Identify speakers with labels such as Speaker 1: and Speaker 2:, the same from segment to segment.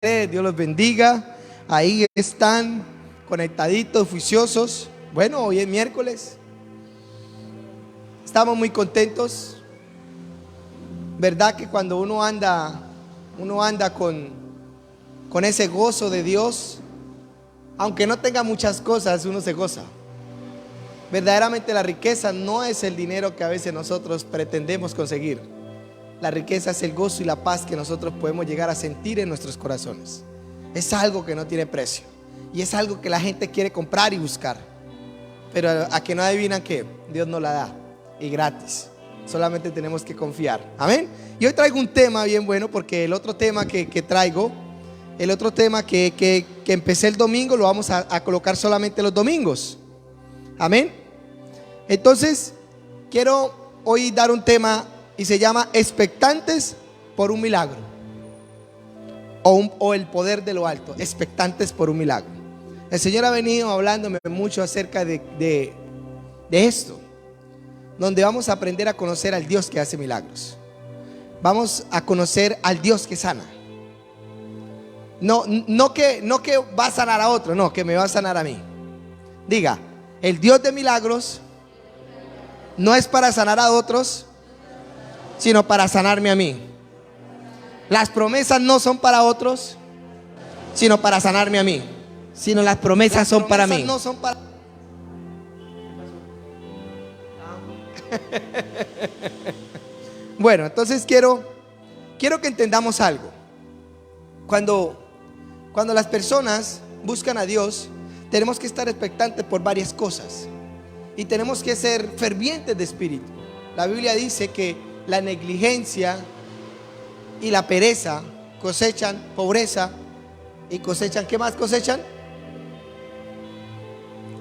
Speaker 1: Dios los bendiga. Ahí están conectaditos, juiciosos. Bueno, hoy es miércoles. Estamos muy contentos. ¿Verdad que cuando uno anda con ese gozo de Dios, aunque no tenga muchas cosas, uno se goza? Verdaderamente la riqueza no es el dinero que a veces nosotros pretendemos conseguir. La riqueza es el gozo y la paz que nosotros podemos llegar a sentir en nuestros corazones. Es algo que no tiene precio y es algo que la gente quiere comprar y buscar, pero a que no adivinan que Dios nos la da y gratis. Solamente tenemos que confiar. Amén. Y hoy traigo un tema bien bueno, porque el otro tema que empecé el domingo, lo vamos a colocar solamente los domingos. Amén. Entonces quiero hoy dar un tema y se llama expectantes por un milagro, o el poder de lo alto. Expectantes por un milagro. El Señor ha venido hablándome mucho acerca de esto, donde vamos a aprender a conocer al Dios que hace milagros. Vamos a conocer al Dios que sana. No que va a sanar a otro, no, que me va a sanar a mí. Diga, el Dios de milagros no es para sanar a otros, sino para sanarme a mí. Las promesas no son para otros, sino para sanarme a mí. Sino las promesas son para mí. No son para... Bueno, entonces quiero que entendamos algo. Cuando las personas buscan a Dios, tenemos que estar expectantes por varias cosas y tenemos que ser fervientes de espíritu. La Biblia dice que la negligencia y la pereza cosechan pobreza y cosechan, ¿qué más cosechan?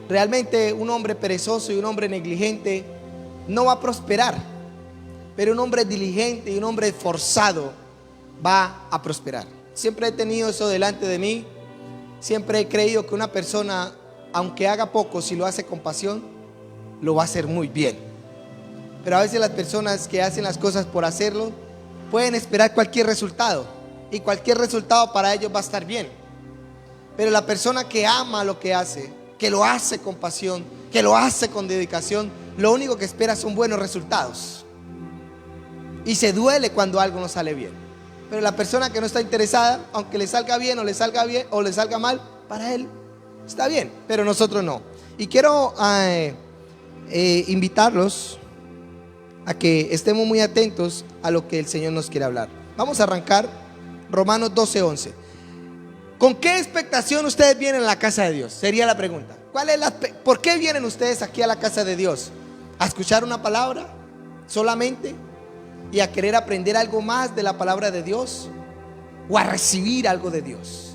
Speaker 1: Realmente un hombre perezoso y un hombre negligente no va a prosperar, pero un hombre diligente y un hombre esforzado va a prosperar. Siempre he tenido eso delante de mí. Siempre he creído que una persona, aunque haga poco, si lo hace con pasión, lo va a hacer muy bien. Pero a veces las personas que hacen las cosas por hacerlo pueden esperar cualquier resultado, y cualquier resultado para ellos va a estar bien. Pero la persona que ama lo que hace, que lo hace con pasión, que lo hace con dedicación, lo único que espera son buenos resultados, y se duele cuando algo no sale bien. Pero la persona que no está interesada, aunque le salga bien o le salga mal, para él está bien, pero nosotros no. Y quiero invitarlos a que estemos muy atentos a lo que el Señor nos quiere hablar. Vamos a arrancar Romanos 12:11. ¿Con qué expectación ustedes vienen a la casa de Dios? Sería la pregunta. ¿Por qué vienen ustedes aquí a la casa de Dios? ¿A escuchar una palabra solamente y a querer aprender algo más de la palabra de Dios? ¿O a recibir algo de Dios?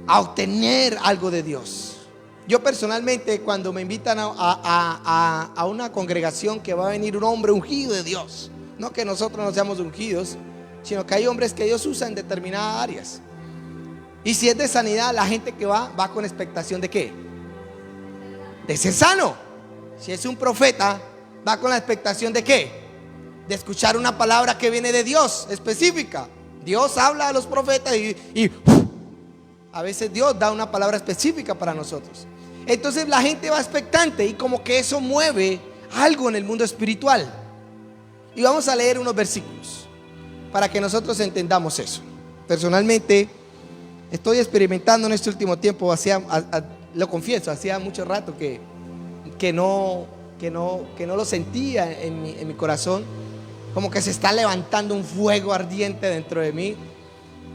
Speaker 1: ¿A obtener algo de Dios? Yo personalmente, cuando me invitan a una congregación que va a venir un hombre ungido de Dios, no que nosotros no seamos ungidos, sino que hay hombres que Dios usa en determinadas áreas. Y si es de sanidad, la gente que va con expectación ¿de qué? De ser sano. Si es un profeta, va con la expectación ¿de qué? De escuchar una palabra que viene de Dios, específica. Dios habla a los profetas y a veces Dios da una palabra específica para nosotros. Entonces la gente va expectante y como que eso mueve algo en el mundo espiritual. Y vamos a leer unos versículos para que nosotros entendamos eso. Personalmente estoy experimentando en este último tiempo, lo confieso, hacía mucho rato que no lo sentía en mi corazón. Como que se está levantando un fuego ardiente dentro de mí,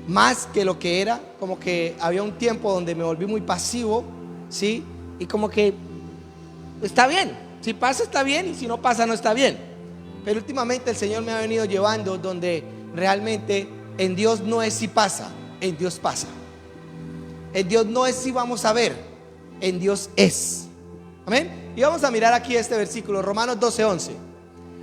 Speaker 1: más que lo que era. Como que había un tiempo donde me volví muy pasivo, ¿sí? Y como que está bien, si pasa está bien, y si no pasa no está bien. Pero últimamente el Señor me ha venido llevando donde realmente en Dios no es si pasa, en Dios pasa. En Dios no es si vamos a ver, en Dios es. Amén. Y vamos a mirar aquí este versículo, Romanos 12:11.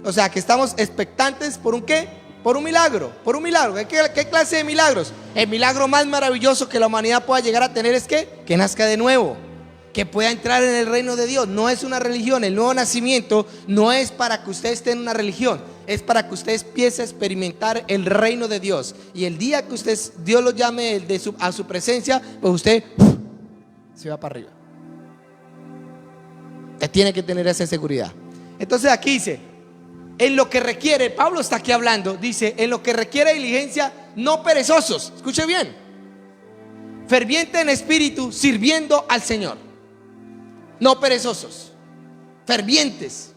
Speaker 1: O sea que estamos expectantes por un ¿qué? Por un milagro, por un milagro. ¿Qué clase de milagros? El milagro más maravilloso que la humanidad pueda llegar a tener es que nazca de nuevo, que pueda entrar en el reino de Dios. No es una religión. El nuevo nacimiento no es para que usted esté en una religión. es para que usted empiece a experimentar el reino de Dios. Y el día que Dios lo llame a su presencia, pues usted se va para arriba. Usted tiene que tener esa seguridad. Entonces aquí dice, en lo que requiere, Pablo está aquí hablando, dice, en lo que requiere diligencia, no perezosos. Escuche bien. Ferviente en espíritu, sirviendo al Señor. No perezosos, fervientes.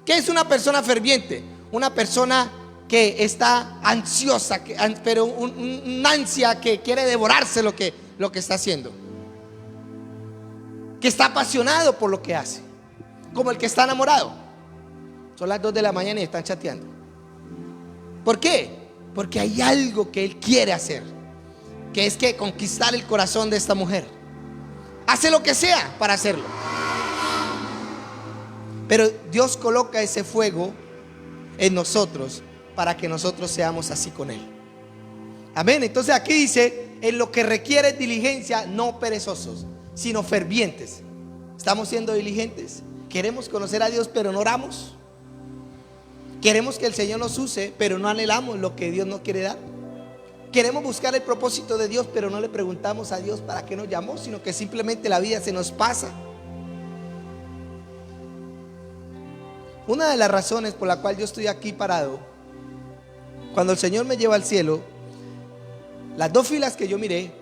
Speaker 1: ¿Qué es una persona ferviente? Una persona que está ansiosa, pero una ansia que quiere devorarse lo que está haciendo, que está apasionado por lo que hace, como el que está enamorado. Son las 2 de la mañana y están chateando. ¿Por qué? Porque hay algo que él quiere hacer, que es que conquistar el corazón de esta mujer. Hace lo que sea para hacerlo. Pero Dios coloca ese fuego en nosotros para que nosotros seamos así con Él. Amén. Entonces aquí dice, en lo que requiere diligencia, no perezosos, sino fervientes. ¿Estamos siendo diligentes? ¿Queremos conocer a Dios pero no oramos? ¿Queremos que el Señor nos use pero no anhelamos lo que Dios nos quiere dar? ¿Queremos buscar el propósito de Dios pero no le preguntamos a Dios para qué nos llamó, sino que simplemente la vida se nos pasa? Una de las razones por la cual yo estoy aquí parado, cuando el Señor me lleva al cielo, las 2 filas que yo miré,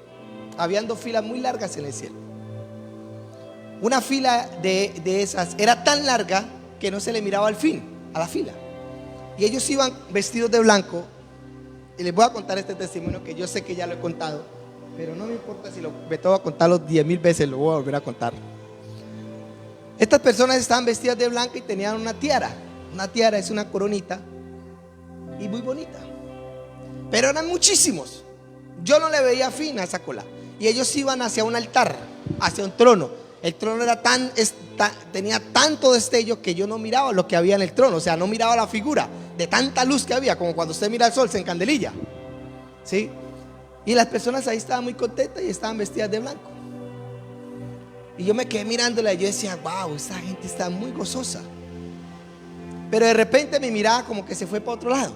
Speaker 1: habían 2 filas muy largas en el cielo. Una fila de esas era tan larga que no se le miraba al fin a la fila. Y ellos iban vestidos de blanco. Y les voy a contar este testimonio que yo sé que ya lo he contado, pero no me importa si me tengo que contarlo 10,000 veces, lo voy a volver a contar. Estas personas estaban vestidas de blanco y tenían una tiara. Una tiara es una coronita y muy bonita, pero eran muchísimos. Yo no le veía fin a esa cola. Y ellos iban hacia un altar, hacia un trono. El trono era tenía tanto destello que yo no miraba lo que había en el trono. O sea, no miraba la figura de tanta luz que había, como cuando usted mira el sol, se encandelilla, ¿sí? Y las personas ahí estaban muy contentas y estaban vestidas de blanco. Y yo me quedé mirándola y yo decía, wow, esta gente está muy gozosa. Pero de repente mi mirada como que se fue para otro lado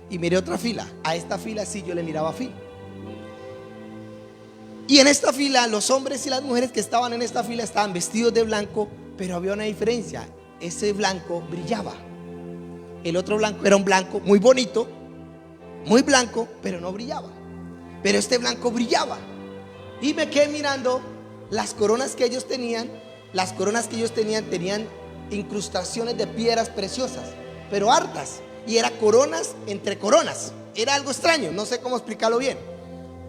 Speaker 1: y miré otra fila. A esta fila sí yo le miraba fin. Y en esta fila los hombres y las mujeres que estaban en esta fila estaban vestidos de blanco, pero había una diferencia. Ese blanco brillaba. El otro blanco era un blanco muy bonito, muy blanco, pero no brillaba. Pero este blanco brillaba. Y me quedé mirando las coronas que ellos tenían. Las coronas que ellos tenían incrustaciones de piedras preciosas, pero hartas. Y eran coronas entre coronas. Era algo extraño, no sé cómo explicarlo bien.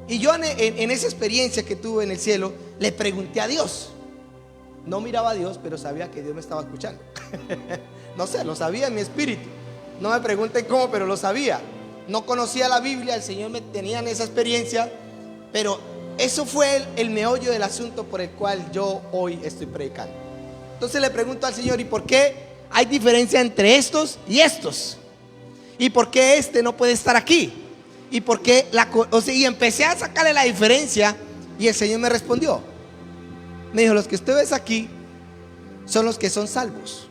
Speaker 1: Y yo en esa experiencia que tuve en el cielo, le pregunté a Dios. No miraba a Dios, pero sabía que Dios me estaba escuchando. No sé, lo sabía en mi espíritu. No me pregunten cómo, pero lo sabía. No conocía la Biblia, el Señor me tenía en esa experiencia, pero eso fue el meollo del asunto por el cual yo hoy estoy predicando. Entonces le pregunto al Señor, ¿y por qué hay diferencia entre estos y estos? ¿Y por qué este no puede estar aquí? ¿Y por qué y empecé a sacarle la diferencia? Y el Señor me respondió. Me dijo, los que usted ves aquí son los que son salvos.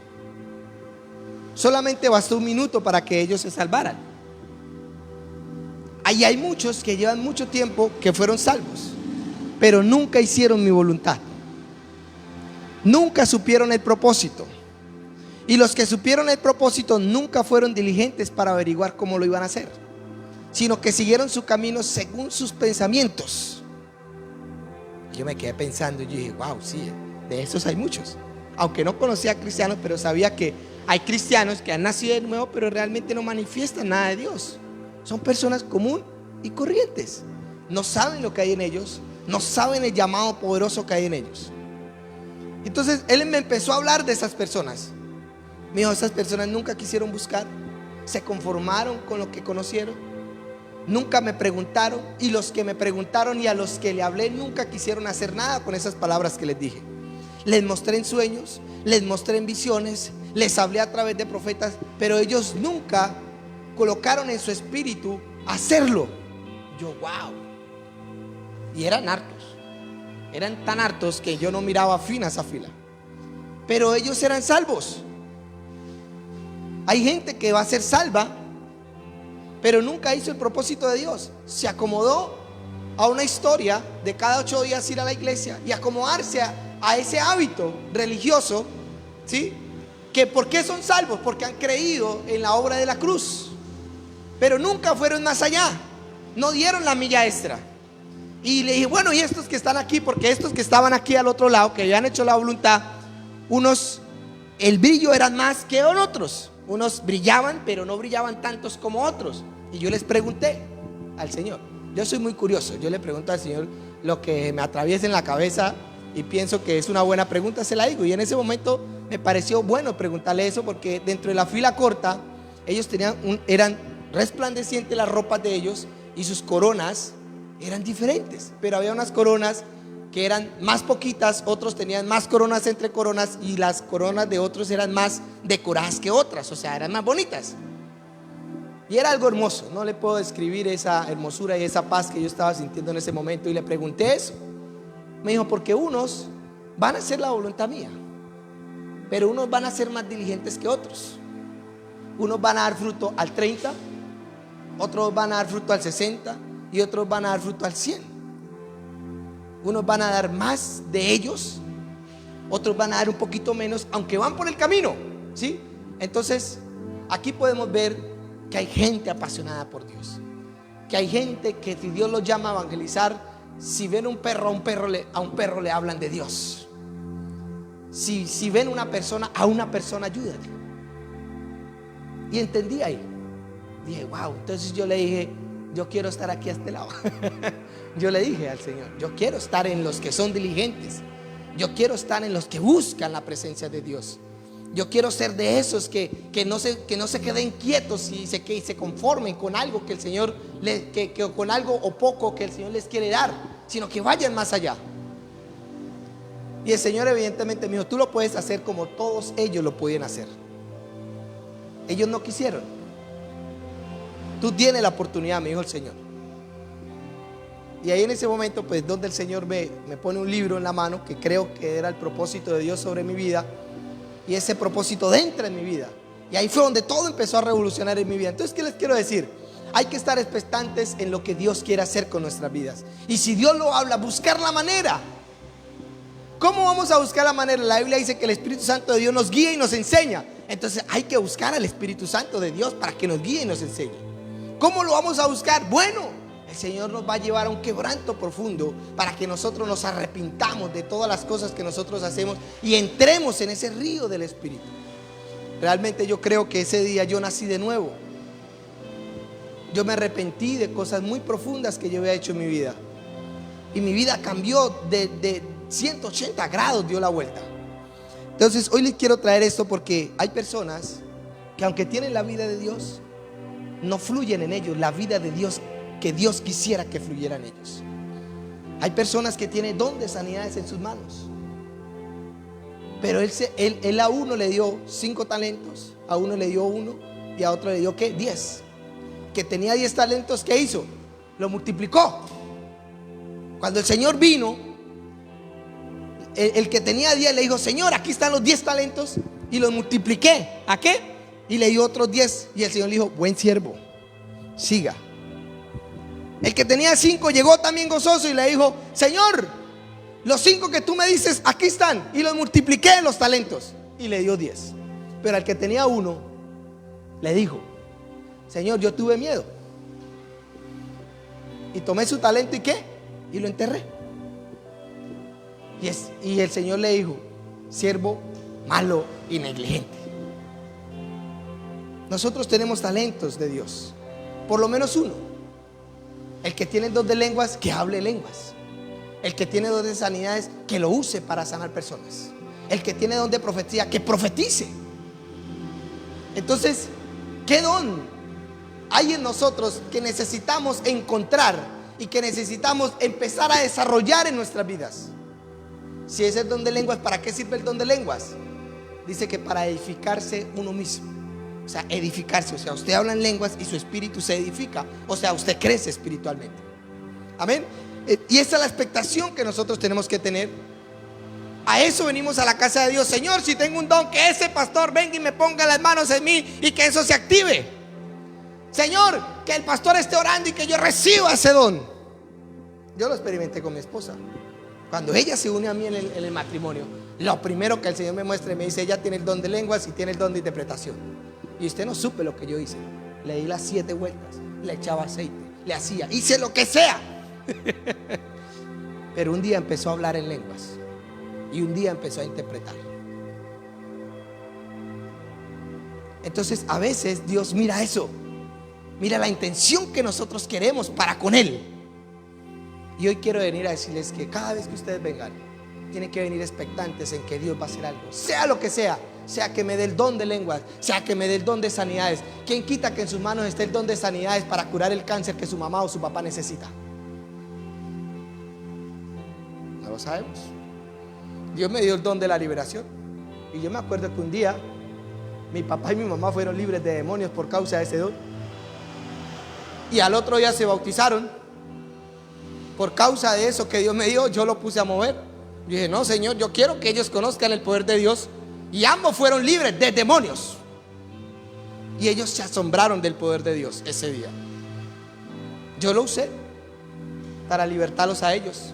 Speaker 1: Solamente bastó un minuto para que ellos se salvaran. Ahí hay muchos que llevan mucho tiempo que fueron salvos, pero nunca hicieron mi voluntad. Nunca supieron el propósito. Y los que supieron el propósito nunca fueron diligentes para averiguar cómo lo iban a hacer, sino que siguieron su camino según sus pensamientos. Yo me quedé pensando y yo dije, wow, sí, de esos hay muchos. Aunque no conocía a cristianos, pero sabía que hay cristianos que han nacido de nuevo, pero realmente no manifiestan nada de Dios. Son personas comunes y corrientes. No saben lo que hay en ellos, no saben el llamado poderoso que hay en ellos. Entonces Él me empezó a hablar de esas personas. Me dijo, esas personas nunca quisieron buscar, se conformaron con lo que conocieron, nunca me preguntaron, y los que me preguntaron y a los que le hablé nunca quisieron hacer nada con esas palabras que les dije. Les mostré en sueños, les mostré en visiones, les hablé a través de profetas, pero ellos nunca colocaron en su espíritu hacerlo. Yo, wow. Y eran hartos, eran tan hartos que yo no miraba fin a esa fila, pero ellos eran salvos. Hay gente que va a ser salva, pero nunca hizo el propósito de Dios. Se acomodó a una historia de cada 8 días ir a la iglesia y acomodarse a ese hábito religioso, ¿sí? Que ¿por qué son salvos? Porque han creído en la obra de la cruz, pero nunca fueron más allá, no dieron la milla extra. Y le dije, bueno, y estos que están aquí, porque estos que estaban aquí al otro lado, que habían hecho la voluntad, unos, el brillo eran más que otros. Unos brillaban, pero no brillaban tantos como otros. Y yo les pregunté al Señor, yo soy muy curioso, yo le pregunto al Señor lo que me atraviesa en la cabeza y pienso que es una buena pregunta, se la digo. Y en ese momento me pareció bueno preguntarle eso, porque dentro de la fila corta ellos eran resplandecientes las ropas de ellos y sus coronas eran diferentes, pero había unas coronas que eran más poquitas, otros tenían más coronas entre coronas, y las coronas de otros eran más decoradas que otras, o sea, eran más bonitas. Y era algo hermoso, no le puedo describir esa hermosura y esa paz que yo estaba sintiendo en ese momento. Y le pregunté eso. Me dijo, porque unos van a hacer la voluntad mía, pero unos van a ser más diligentes que otros. Unos van a dar fruto al 30, otros van a dar fruto al 60 y otros van a dar fruto al 100. Unos van a dar más de ellos, otros van a dar un poquito menos, aunque van por el camino, ¿sí? Entonces, aquí podemos ver que hay gente apasionada por Dios, que hay gente que, si Dios los llama a evangelizar, si ven un perro, a un perro le hablan de Dios. Si ven una persona, a una persona ayúdale. Y entendí ahí, dije, wow. Entonces yo le dije, yo quiero estar aquí a este lado. Yo le dije al Señor, yo quiero estar en los que son diligentes, yo quiero estar en los que buscan la presencia de Dios. Yo quiero ser de esos que no se queden quietos y se conformen con algo que el Señor con algo o poco que el Señor les quiere dar, sino que vayan más allá. Y el Señor evidentemente me dijo, tú lo puedes hacer como todos ellos lo podían hacer. Ellos no quisieron. Tú tienes la oportunidad, me dijo el Señor. Y ahí en ese momento, pues, donde el Señor me pone un libro en la mano, que creo que era el propósito de Dios sobre mi vida, y ese propósito entra en mi vida. Y ahí fue donde todo empezó a revolucionar en mi vida. Entonces, ¿qué les quiero decir? Hay que estar expectantes en lo que Dios quiere hacer con nuestras vidas. Y si Dios lo habla, buscar la manera. ¿Cómo vamos a buscar la manera? La Biblia dice que el Espíritu Santo de Dios nos guía y nos enseña. Entonces hay que buscar al Espíritu Santo de Dios para que nos guíe y nos enseñe. ¿Cómo lo vamos a buscar? Bueno, el Señor nos va a llevar a un quebranto profundo para que nosotros nos arrepintamos de todas las cosas que nosotros hacemos y entremos en ese río del Espíritu. Realmente yo creo que ese día yo nací de nuevo. Yo me arrepentí de cosas muy profundas que yo había hecho en mi vida. Y mi vida cambió de 180 grados, dio la vuelta. Entonces hoy les quiero traer esto porque hay personas que, aunque tienen la vida de Dios, no fluyen en ellos la vida de Dios que Dios quisiera que fluyera en ellos. Hay personas que tienen don de sanidades en sus manos, pero él a uno le dio 5 talentos, a uno le dio 1 y a otro le dio ¿qué? 10. Que tenía 10 talentos, ¿qué hizo? Lo multiplicó. Cuando el Señor vino, el que tenía 10 le dijo, Señor, aquí están los 10 talentos y los multipliqué. ¿A qué? Y le dio otros 10. Y el Señor le dijo, buen siervo, siga. El que tenía 5 llegó también gozoso y le dijo, Señor, los 5 que tú me dices, aquí están. Y los multipliqué en los talentos. Y le dio 10. Pero al que tenía 1 le dijo, Señor, yo tuve miedo y tomé su talento y ¿qué? Y lo enterré. Y el Señor le dijo, siervo malo y negligente. Nosotros tenemos talentos de Dios, por lo menos uno. El que tiene don de lenguas, que hable lenguas. El que tiene don de sanidades, que lo use para sanar personas. El que tiene don de profecía, que profetice. Entonces, ¿qué don hay en nosotros que necesitamos encontrar y que necesitamos empezar a desarrollar en nuestras vidas? Si es el don de lenguas, ¿para qué sirve el don de lenguas? Dice que para edificarse uno mismo. O sea, edificarse. O sea, usted habla en lenguas y su espíritu se edifica. O sea, usted crece espiritualmente. Amén. Y esa es la expectación que nosotros tenemos que tener. A eso venimos a la casa de Dios. Señor, si tengo un don, que ese pastor venga y me ponga las manos en mí y que eso se active. Señor, que el pastor esté orando y que yo reciba ese don. Yo lo experimenté con mi esposa. Cuando ella se une a mí en el matrimonio, lo primero que el Señor me muestra y me dice: ella tiene el don de lenguas y tiene el don de interpretación. Y usted no supe lo que yo hice. Le di las 7 vueltas, le echaba aceite, le hacía, hice lo que sea. Pero un día empezó a hablar en lenguas y un día empezó a interpretar. Entonces a veces Dios mira eso, mira la intención que nosotros queremos para con Él. Y hoy quiero venir a decirles que cada vez que ustedes vengan, tienen que venir expectantes en que Dios va a hacer algo, sea lo que sea. Sea que me dé el don de lenguas, sea que me dé el don de sanidades. ¿Quién quita que en sus manos esté el don de sanidades para curar el cáncer que su mamá o su papá necesita? No lo sabemos. Dios me dio el don de la liberación. Y yo me acuerdo que un día mi papá y mi mamá fueron libres de demonios por causa de ese don. Y al otro día se bautizaron. Por causa de eso que Dios me dio, yo lo puse a mover. Yo dije: no, Señor, yo quiero que ellos conozcan el poder de Dios. Y ambos fueron libres de demonios. Y ellos se asombraron del poder de Dios ese día. Yo lo usé para libertarlos a ellos.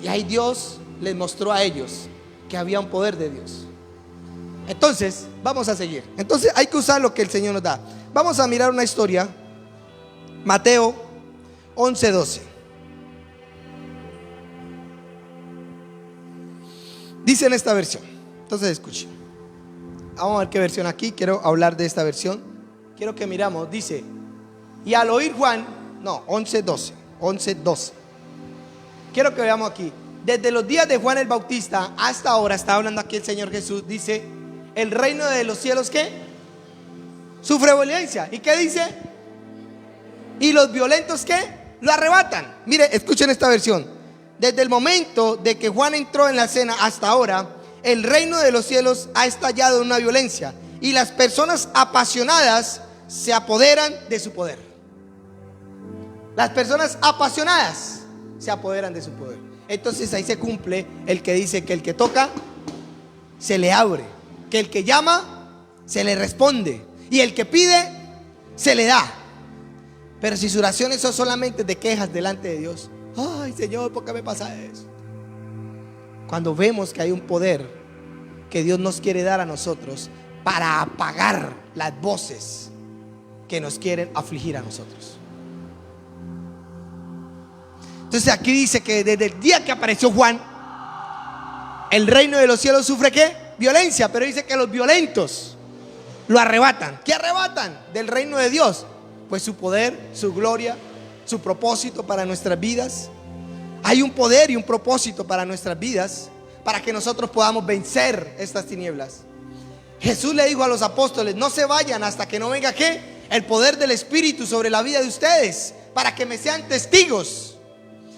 Speaker 1: Y ahí Dios les mostró a ellos que había un poder de Dios. Entonces, vamos a seguir. Entonces hay que usar lo que el Señor nos da. Vamos a mirar una historia. Mateo 11:12. Dice en esta versión. Entonces escuche. Vamos a ver qué versión aquí. Quiero hablar de esta versión. Quiero que miramos. Dice: y al oír Juan, no, 11:12. Quiero que veamos aquí. Desde los días de Juan el Bautista hasta ahora, está hablando aquí el Señor Jesús. Dice: el reino de los cielos, ¿qué? Sufre violencia. ¿Y qué dice? Y los violentos, ¿qué? Lo arrebatan. Mire, escuchen esta versión. Desde el momento de que Juan entró en la escena hasta ahora, el reino de los cielos ha estallado en una violencia y las personas apasionadas se apoderan de su poder. Las personas apasionadas se apoderan de su poder. Entonces ahí se cumple el que dice que el que toca se le abre, que el que llama se le responde y el que pide se le da. Pero si sus oraciones son solamente de quejas delante de Dios: ay, Señor, ¿por qué me pasa eso? Cuando vemos que hay un poder que Dios nos quiere dar a nosotros para apagar las voces que nos quieren afligir a nosotros. Entonces aquí dice que desde el día que apareció Juan, el reino de los cielos sufre ¿qué? Violencia. Pero dice que los violentos lo arrebatan. ¿Qué arrebatan del reino de Dios? Pues su poder, su gloria, su propósito para nuestras vidas. Hay un poder y un propósito para nuestras vidas, para que nosotros podamos vencer estas tinieblas. Jesús le dijo a los apóstoles: no se vayan hasta que no venga ¿qué? El poder del Espíritu sobre la vida de ustedes, para que me sean testigos.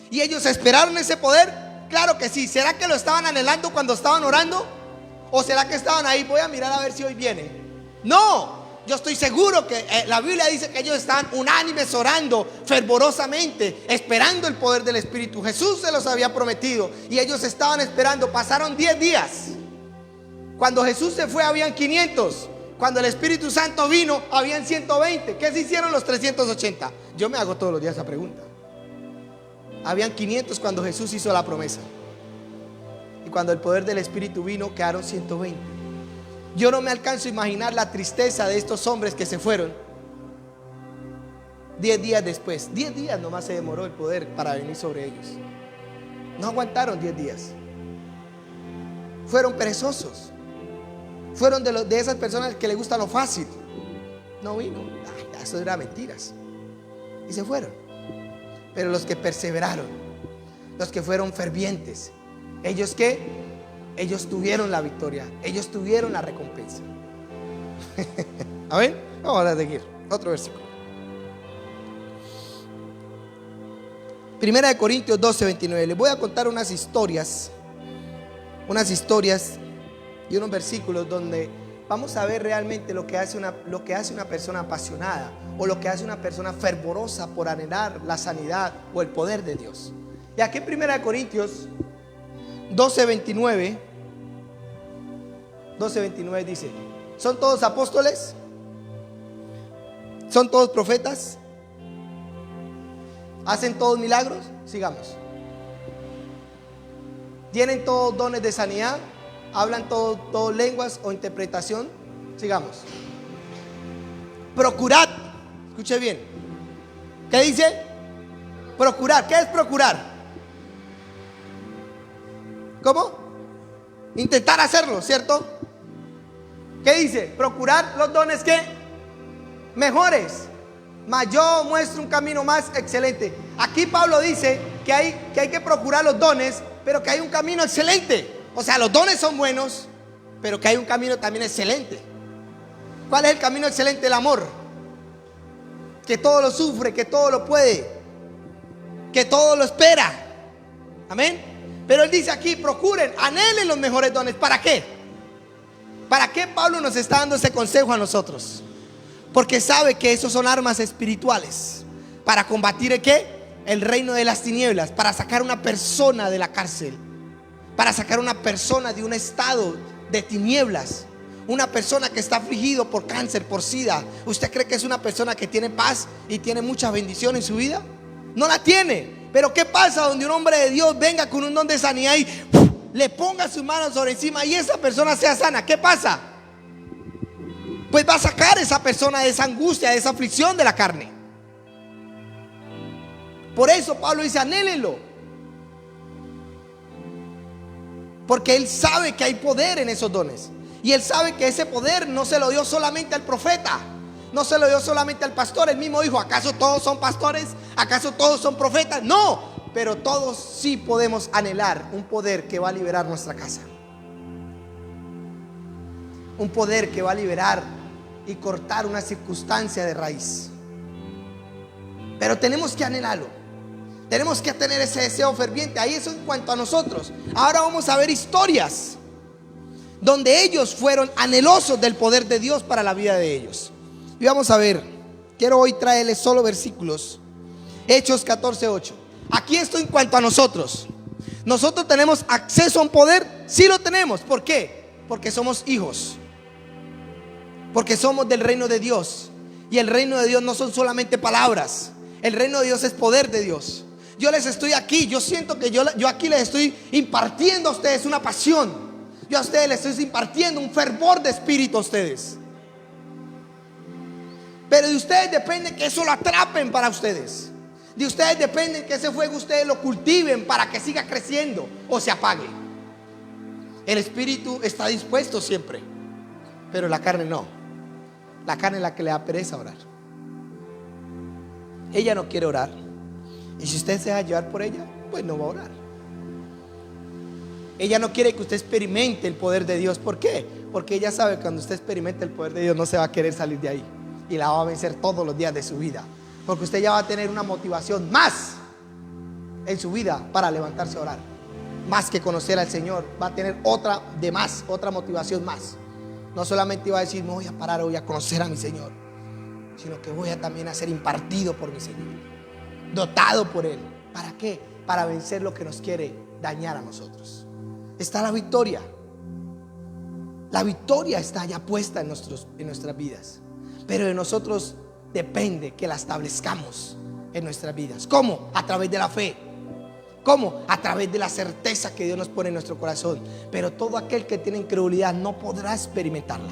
Speaker 1: Y ellos esperaron ese poder. Claro que sí. ¿Será que lo estaban anhelando cuando estaban orando? ¿O será que estaban ahí? Voy a mirar a ver si hoy viene. No. Yo estoy seguro que la Biblia dice que ellos estaban unánimes orando fervorosamente, esperando el poder del Espíritu. Jesús se los había prometido y ellos estaban esperando. Pasaron 10 días. Cuando Jesús se fue habían 500. Cuando el Espíritu Santo vino habían 120. ¿Qué se hicieron los 380? Yo me hago todos los días esa pregunta. Habían 500 cuando Jesús hizo la promesa. Y cuando el poder del Espíritu vino quedaron 120. Yo no me alcanzo a imaginar la tristeza de estos hombres que se fueron 10 días después. 10 días nomás se demoró el poder para venir sobre ellos. No aguantaron 10 días. Fueron perezosos. Fueron de esas personas que les gusta lo fácil. No vino. Eso era mentiras. Y se fueron. Pero los que perseveraron, los que fueron fervientes, ¿ellos qué? Ellos tuvieron la victoria, ellos tuvieron la recompensa. Amén. Vamos a seguir. Otro versículo. Primera de Corintios 12:29. Les voy a contar unas historias y unos versículos donde vamos a ver realmente lo que hace una persona apasionada, o lo que hace una persona fervorosa por anhelar la sanidad o el poder de Dios. Y aquí en 1 Corintios 12:29 dice: ¿son todos apóstoles? ¿Son todos profetas? ¿Hacen todos milagros? Sigamos. ¿Tienen todos dones de sanidad? ¿Hablan todos lenguas o interpretación? Sigamos. Procurad. Escuche bien. ¿Qué dice? Procurar. ¿Qué es procurar? ¿Cómo? Intentar hacerlo, ¿cierto? ¿Qué dice? Procurar los dones que mejores. Mas yo muestro un camino más excelente. Aquí Pablo dice que hay que procurar los dones, pero que hay un camino excelente. O sea, los dones son buenos, pero que hay un camino también excelente. ¿Cuál es el camino excelente? El amor. Que todo lo sufre, que todo lo puede, que todo lo espera. Amén. Pero él dice aquí: procuren, anhelen los mejores dones. ¿Para qué? ¿Para qué Pablo nos está dando ese consejo a nosotros? Porque sabe que esos son armas espirituales para combatir el reino de las tinieblas, para sacar a una persona de la cárcel, para sacar a una persona de un estado de tinieblas. Una persona que está afligido por cáncer, por sida. ¿Usted cree que es una persona que tiene paz y tiene mucha bendición en su vida? No la tiene. Pero ¿qué pasa donde un hombre de Dios venga con un don de sanidad y le ponga sus manos sobre encima y esa persona sea sana? ¿Qué pasa? Pues va a sacar a esa persona de esa angustia, de esa aflicción de la carne. Por eso Pablo dice: anhélenlo. Porque él sabe que hay poder en esos dones. Y él sabe que ese poder no se lo dio solamente al profeta, no se lo dio solamente al pastor. Él mismo dijo: ¿acaso todos son pastores? ¿Acaso todos son profetas? No, pero todos sí podemos anhelar un poder que va a liberar nuestra casa. Un poder que va a liberar y cortar una circunstancia de raíz. Pero tenemos que anhelarlo. Tenemos que tener ese deseo ferviente. Ahí eso en cuanto a nosotros. Ahora vamos a ver historias donde ellos fueron anhelosos del poder de Dios para la vida de ellos. Y vamos a ver, quiero hoy traerles solo versículos. Hechos 14:8. Aquí esto en cuanto a nosotros. Nosotros tenemos acceso a un poder. Sí lo tenemos. ¿Por qué? Porque somos hijos, porque somos del reino de Dios. Y el reino de Dios no son solamente palabras. El reino de Dios es poder de Dios. Yo les estoy aquí, yo siento que yo aquí les estoy impartiendo a ustedes una pasión. Yo a ustedes les estoy impartiendo un fervor de espíritu a ustedes. Pero de ustedes depende que eso lo atrapen para ustedes. De ustedes depende que ese fuego ustedes lo cultiven para que siga creciendo o se apague. El espíritu está dispuesto siempre, pero la carne no. La carne es la que le da pereza orar. Ella no quiere orar. Y si usted se deja llevar por ella, pues no va a orar. Ella no quiere que usted experimente el poder de Dios. ¿Por qué? Porque ella sabe que cuando usted experimente el poder de Dios no se va a querer salir de ahí. Y la va a vencer todos los días de su vida. Porque usted ya va a tener una motivación más en su vida para levantarse a orar. Más que conocer al Señor, va a tener otra de más, otra motivación más. No solamente va a decir: me voy a parar, voy a conocer a mi Señor, sino que voy a también a ser impartido por mi Señor, dotado por Él. ¿Para qué? Para vencer lo que nos quiere dañar a nosotros. Está la victoria. La victoria está ya puesta en nuestras vidas. Pero de nosotros depende que la establezcamos en nuestras vidas. ¿Cómo? A través de la fe. ¿Cómo? A través de la certeza que Dios nos pone en nuestro corazón. Pero todo aquel que tiene incredulidad no podrá experimentarla.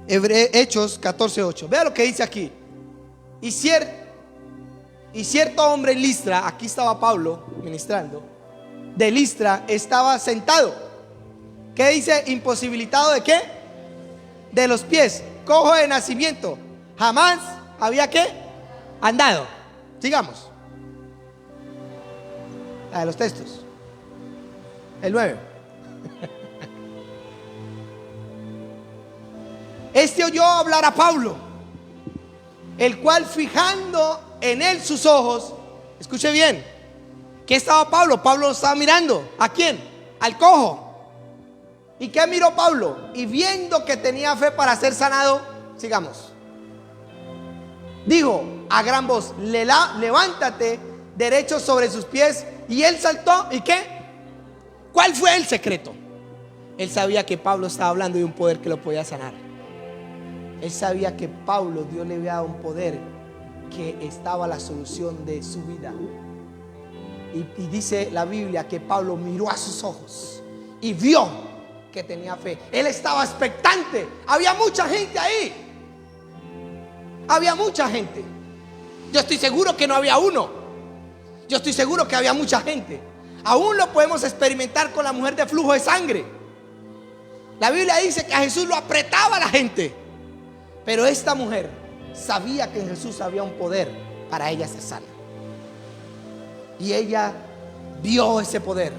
Speaker 1: Hechos 14:8. Vea lo que dice aquí. Y cierto hombre en Listra, aquí estaba Pablo ministrando, de Listra estaba sentado. ¿Qué dice? Imposibilitado ¿de qué? De los pies, cojo de nacimiento, jamás había ¿qué? Andado. Sigamos. La de los textos. El 9. Este oyó hablar a Pablo, el cual fijando en él sus ojos, escuche bien, ¿qué estaba Pablo? Pablo estaba mirando, ¿a quién? Al cojo. ¿Y qué miró Pablo? Y viendo que tenía fe para ser sanado, sigamos, dijo a gran voz: levántate derechos sobre sus pies. Y él saltó. ¿Y qué? ¿Cuál fue el secreto? Él sabía que Pablo estaba hablando de un poder que lo podía sanar. Él sabía que Pablo, Dios le había dado un poder que estaba la solución de su vida. Y dice la Biblia que Pablo miró a sus ojos y vio que tenía fe. Él estaba expectante. Había mucha gente ahí. Había mucha gente. Yo estoy seguro que no había uno. Yo estoy seguro que había mucha gente. Aún lo podemos experimentar con la mujer de flujo de sangre. La Biblia dice que a Jesús lo apretaba la gente. Pero esta mujer sabía que en Jesús había un poder para ella ser sana. Y ella vio ese poder.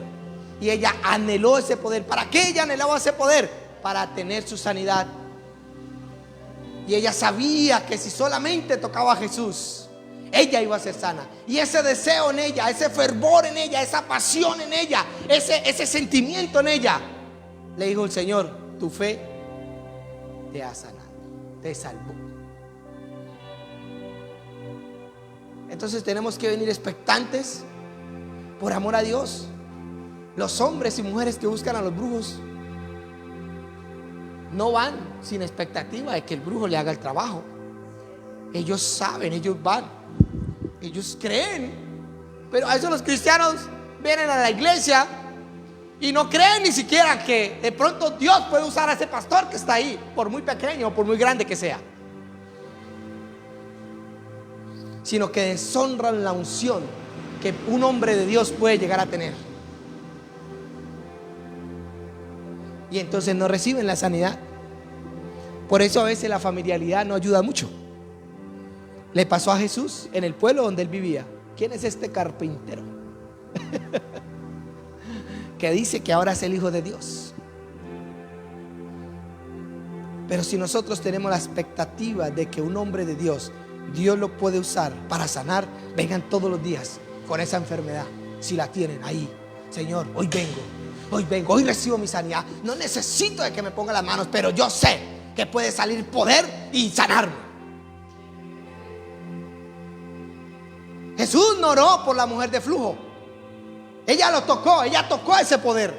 Speaker 1: Y ella anheló ese poder. ¿Para qué ella anhelaba ese poder? Para tener su sanidad. Y ella sabía que si solamente tocaba a Jesús, ella iba a ser sana. Y ese deseo en ella, ese fervor en ella, esa pasión en ella, ese sentimiento en ella, le dijo el Señor: tu fe te ha sanado, te salvó. Entonces tenemos que venir expectantes por amor a Dios. Los hombres y mujeres que buscan a los brujos no van sin expectativa de que el brujo le haga el trabajo. Ellos saben, ellos van, ellos creen. Pero a eso los cristianos vienen a la iglesia y no creen ni siquiera que de pronto Dios puede usar a ese pastor que está ahí, por muy pequeño o por muy grande que sea, sino que deshonran la unción que un hombre de Dios puede llegar a tener. Y entonces no reciben la sanidad. Por eso a veces la familiaridad no ayuda mucho. Le pasó a Jesús en el pueblo donde él vivía. ¿Quién es este carpintero? Que dice que ahora es el Hijo de Dios. Pero si nosotros tenemos la expectativa de que un hombre de Dios, Dios lo puede usar para sanar, vengan todos los días con esa enfermedad. Si la tienen ahí: Señor, hoy vengo, hoy recibo mi sanidad. No necesito de que me ponga las manos, pero yo sé que puede salir poder y sanarme. Jesús no oró por la mujer de flujo. Ella lo tocó, ella tocó ese poder.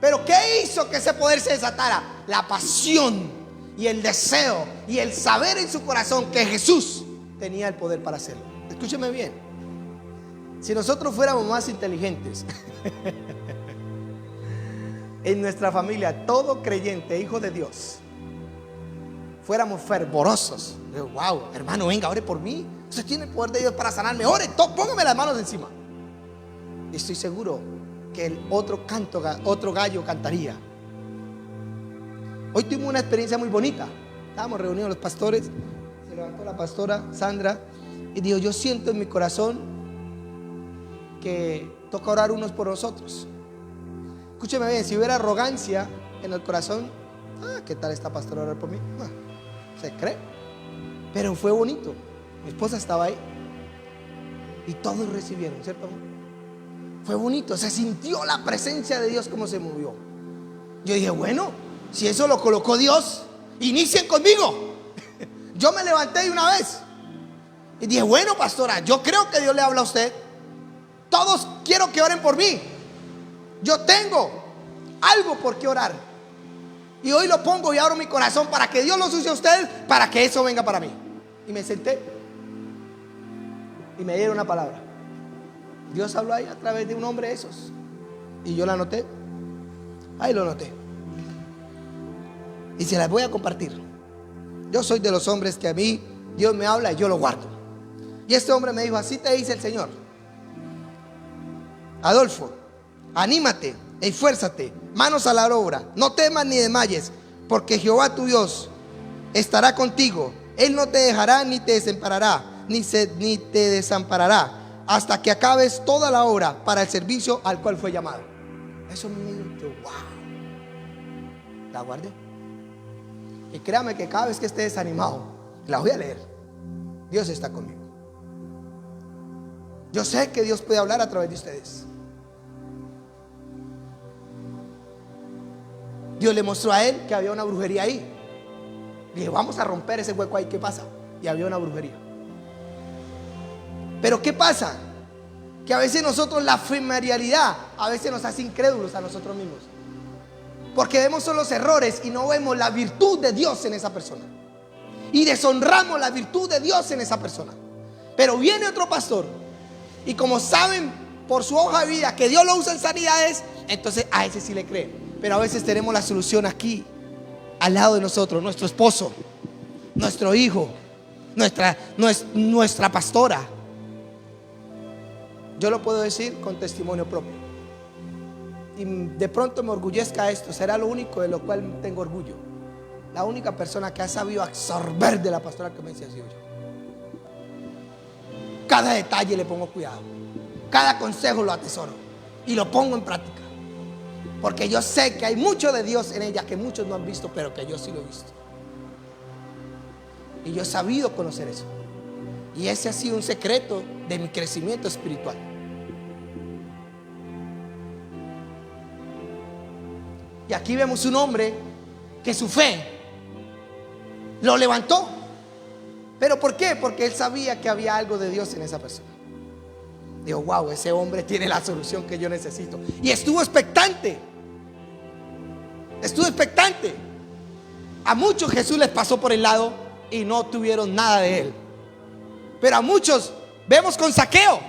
Speaker 1: Pero ¿qué hizo que ese poder se desatara? La pasión y el deseo y el saber en su corazón que Jesús tenía el poder para hacerlo. Escúcheme bien. Si nosotros fuéramos más inteligentes en nuestra familia, todo creyente, hijo de Dios, fuéramos fervorosos. Wow, hermano, venga, ore por mí. Usted tiene el poder de Dios para sanarme. Ore, póngame las manos encima. Y estoy seguro que el otro gallo cantaría. Hoy tuvimos una experiencia muy bonita. Estábamos reunidos los pastores. Se levantó la pastora Sandra y dijo: yo siento en mi corazón que toca orar unos por nosotros. Escúcheme bien, si hubiera arrogancia en el corazón, ¿qué tal esta pastora orar por mí? Se cree. Pero fue bonito. Mi esposa estaba ahí y todos recibieron, ¿cierto? Fue bonito, se sintió la presencia de Dios como se movió. Yo dije: bueno, si eso lo colocó Dios, inicien conmigo. Yo me levanté de una vez y dije: bueno, pastora, yo creo que Dios le habla a usted. Todos quiero que oren por mí. Yo tengo algo por qué orar. Y hoy lo pongo y abro mi corazón para que Dios los use a ustedes, para que eso venga para mí. Y me senté y me dieron una palabra. Dios habló ahí a través de un hombre de esos. Y yo la anoté. Ahí lo anoté. Y se las voy a compartir. Yo soy de los hombres que a mí Dios me habla y yo lo guardo. Y este hombre me dijo: así te dice el Señor, Adolfo, anímate, esfuérzate, manos a la obra, no temas ni desmayes, porque Jehová tu Dios estará contigo. Él no te dejará ni te desamparará, ni te desamparará, hasta que acabes toda la obra para el servicio al cual fue llamado. Eso me dijo: wow. La guardé. Y créame que cada vez que esté desanimado, la voy a leer. Dios está conmigo. Yo sé que Dios puede hablar a través de ustedes. Dios le mostró a él que había una brujería ahí. Dije: vamos a romper ese hueco ahí. ¿Qué pasa? Y había una brujería. Pero ¿qué pasa? Que a veces nosotros, la familiaridad a veces nos hace incrédulos a nosotros mismos, porque vemos solo los errores y no vemos la virtud de Dios en esa persona, y deshonramos la virtud de Dios en esa persona. Pero viene otro pastor y como saben por su hoja de vida que Dios lo usa en sanidades, entonces a ese sí le creen. Pero a veces tenemos la solución aquí al lado de nosotros, nuestro esposo, nuestro hijo, nuestra pastora. Yo lo puedo decir con testimonio propio, y de pronto me orgullezca esto. Será lo único de lo cual tengo orgullo. La única persona que ha sabido absorber de la pastora que me ha sido yo. Cada detalle le pongo cuidado, cada consejo lo atesoro y lo pongo en práctica, porque yo sé que hay mucho de Dios en ella que muchos no han visto, pero que yo sí lo he visto. Y yo he sabido conocer eso, y ese ha sido un secreto de mi crecimiento espiritual. Y aquí vemos un hombre que su fe lo levantó. ¿Pero por qué? Porque él sabía que había algo de Dios en esa persona. Dijo, wow, ese hombre tiene la solución que yo necesito. Y estuvo expectante. Estuvo expectante. A muchos Jesús les pasó por el lado y no tuvieron nada de él. Pero a muchos vemos con Zaqueo.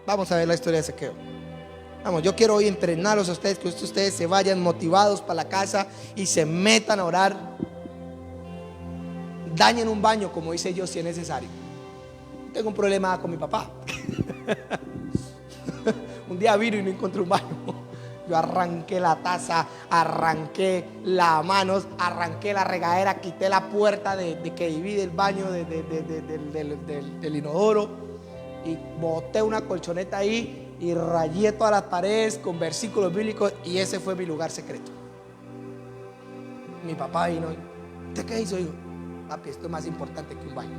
Speaker 1: Vamos a ver la historia de Zaqueo. Vamos, yo quiero hoy entrenarlos a ustedes, que ustedes se vayan motivados para la casa y se metan a orar. Dañen un baño, como hice yo, si es necesario. Tengo un problema con mi papá. Un día vino y no encontré un baño. Yo arranqué la taza, arranqué las manos, arranqué la regadera, quité la puerta de que divide el baño del inodoro, y boté una colchoneta ahí y rayé todas las paredes con versículos bíblicos, y ese fue mi lugar secreto. Mi papá vino y, ¿usted qué hizo, hijo? Papi, esto es más importante que un baño.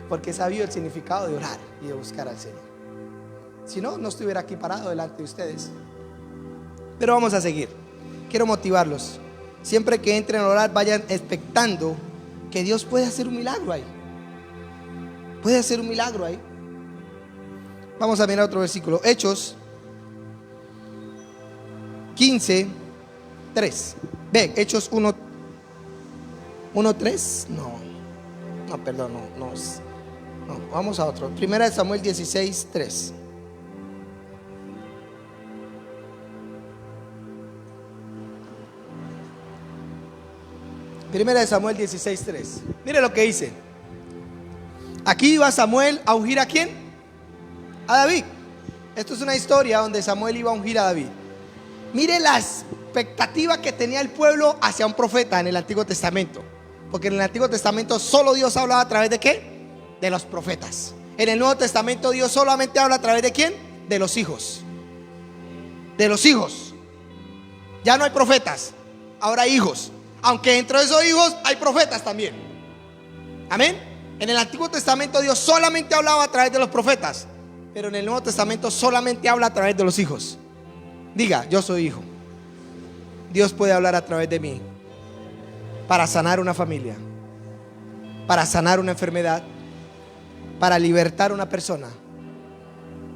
Speaker 1: Porque he sabido el significado de orar y de buscar al Señor. Si no, no estuviera aquí parado delante de ustedes. Pero vamos a seguir. Quiero motivarlos. Siempre que entren a orar, vayan expectando que Dios puede hacer un milagro ahí. Puede hacer un milagro ahí. Vamos a mirar otro versículo. Hechos 15:3. Ve, Hechos 1:3. No, perdón, no, vamos a otro. Primera de Samuel 16:3. Primera de Samuel 16:3. Mire lo que dice. Aquí iba Samuel a ungir ¿a quién? A David. Esto es una historia donde Samuel iba a ungir a David. Mire la expectativa que tenía el pueblo hacia un profeta en el Antiguo Testamento. Porque en el Antiguo Testamento solo Dios hablaba a través de ¿qué? De los profetas. En el Nuevo Testamento Dios solamente habla a través de ¿quién? De los hijos. De los hijos. Ya no hay profetas, ahora hay hijos. Aunque dentro de esos hijos hay profetas también. Amén. En el Antiguo Testamento Dios solamente hablaba a través de los profetas, pero en el Nuevo Testamento solamente habla a través de los hijos. Diga, yo soy hijo. Dios puede hablar a través de mí para sanar una familia, para sanar una enfermedad, para libertar a una persona,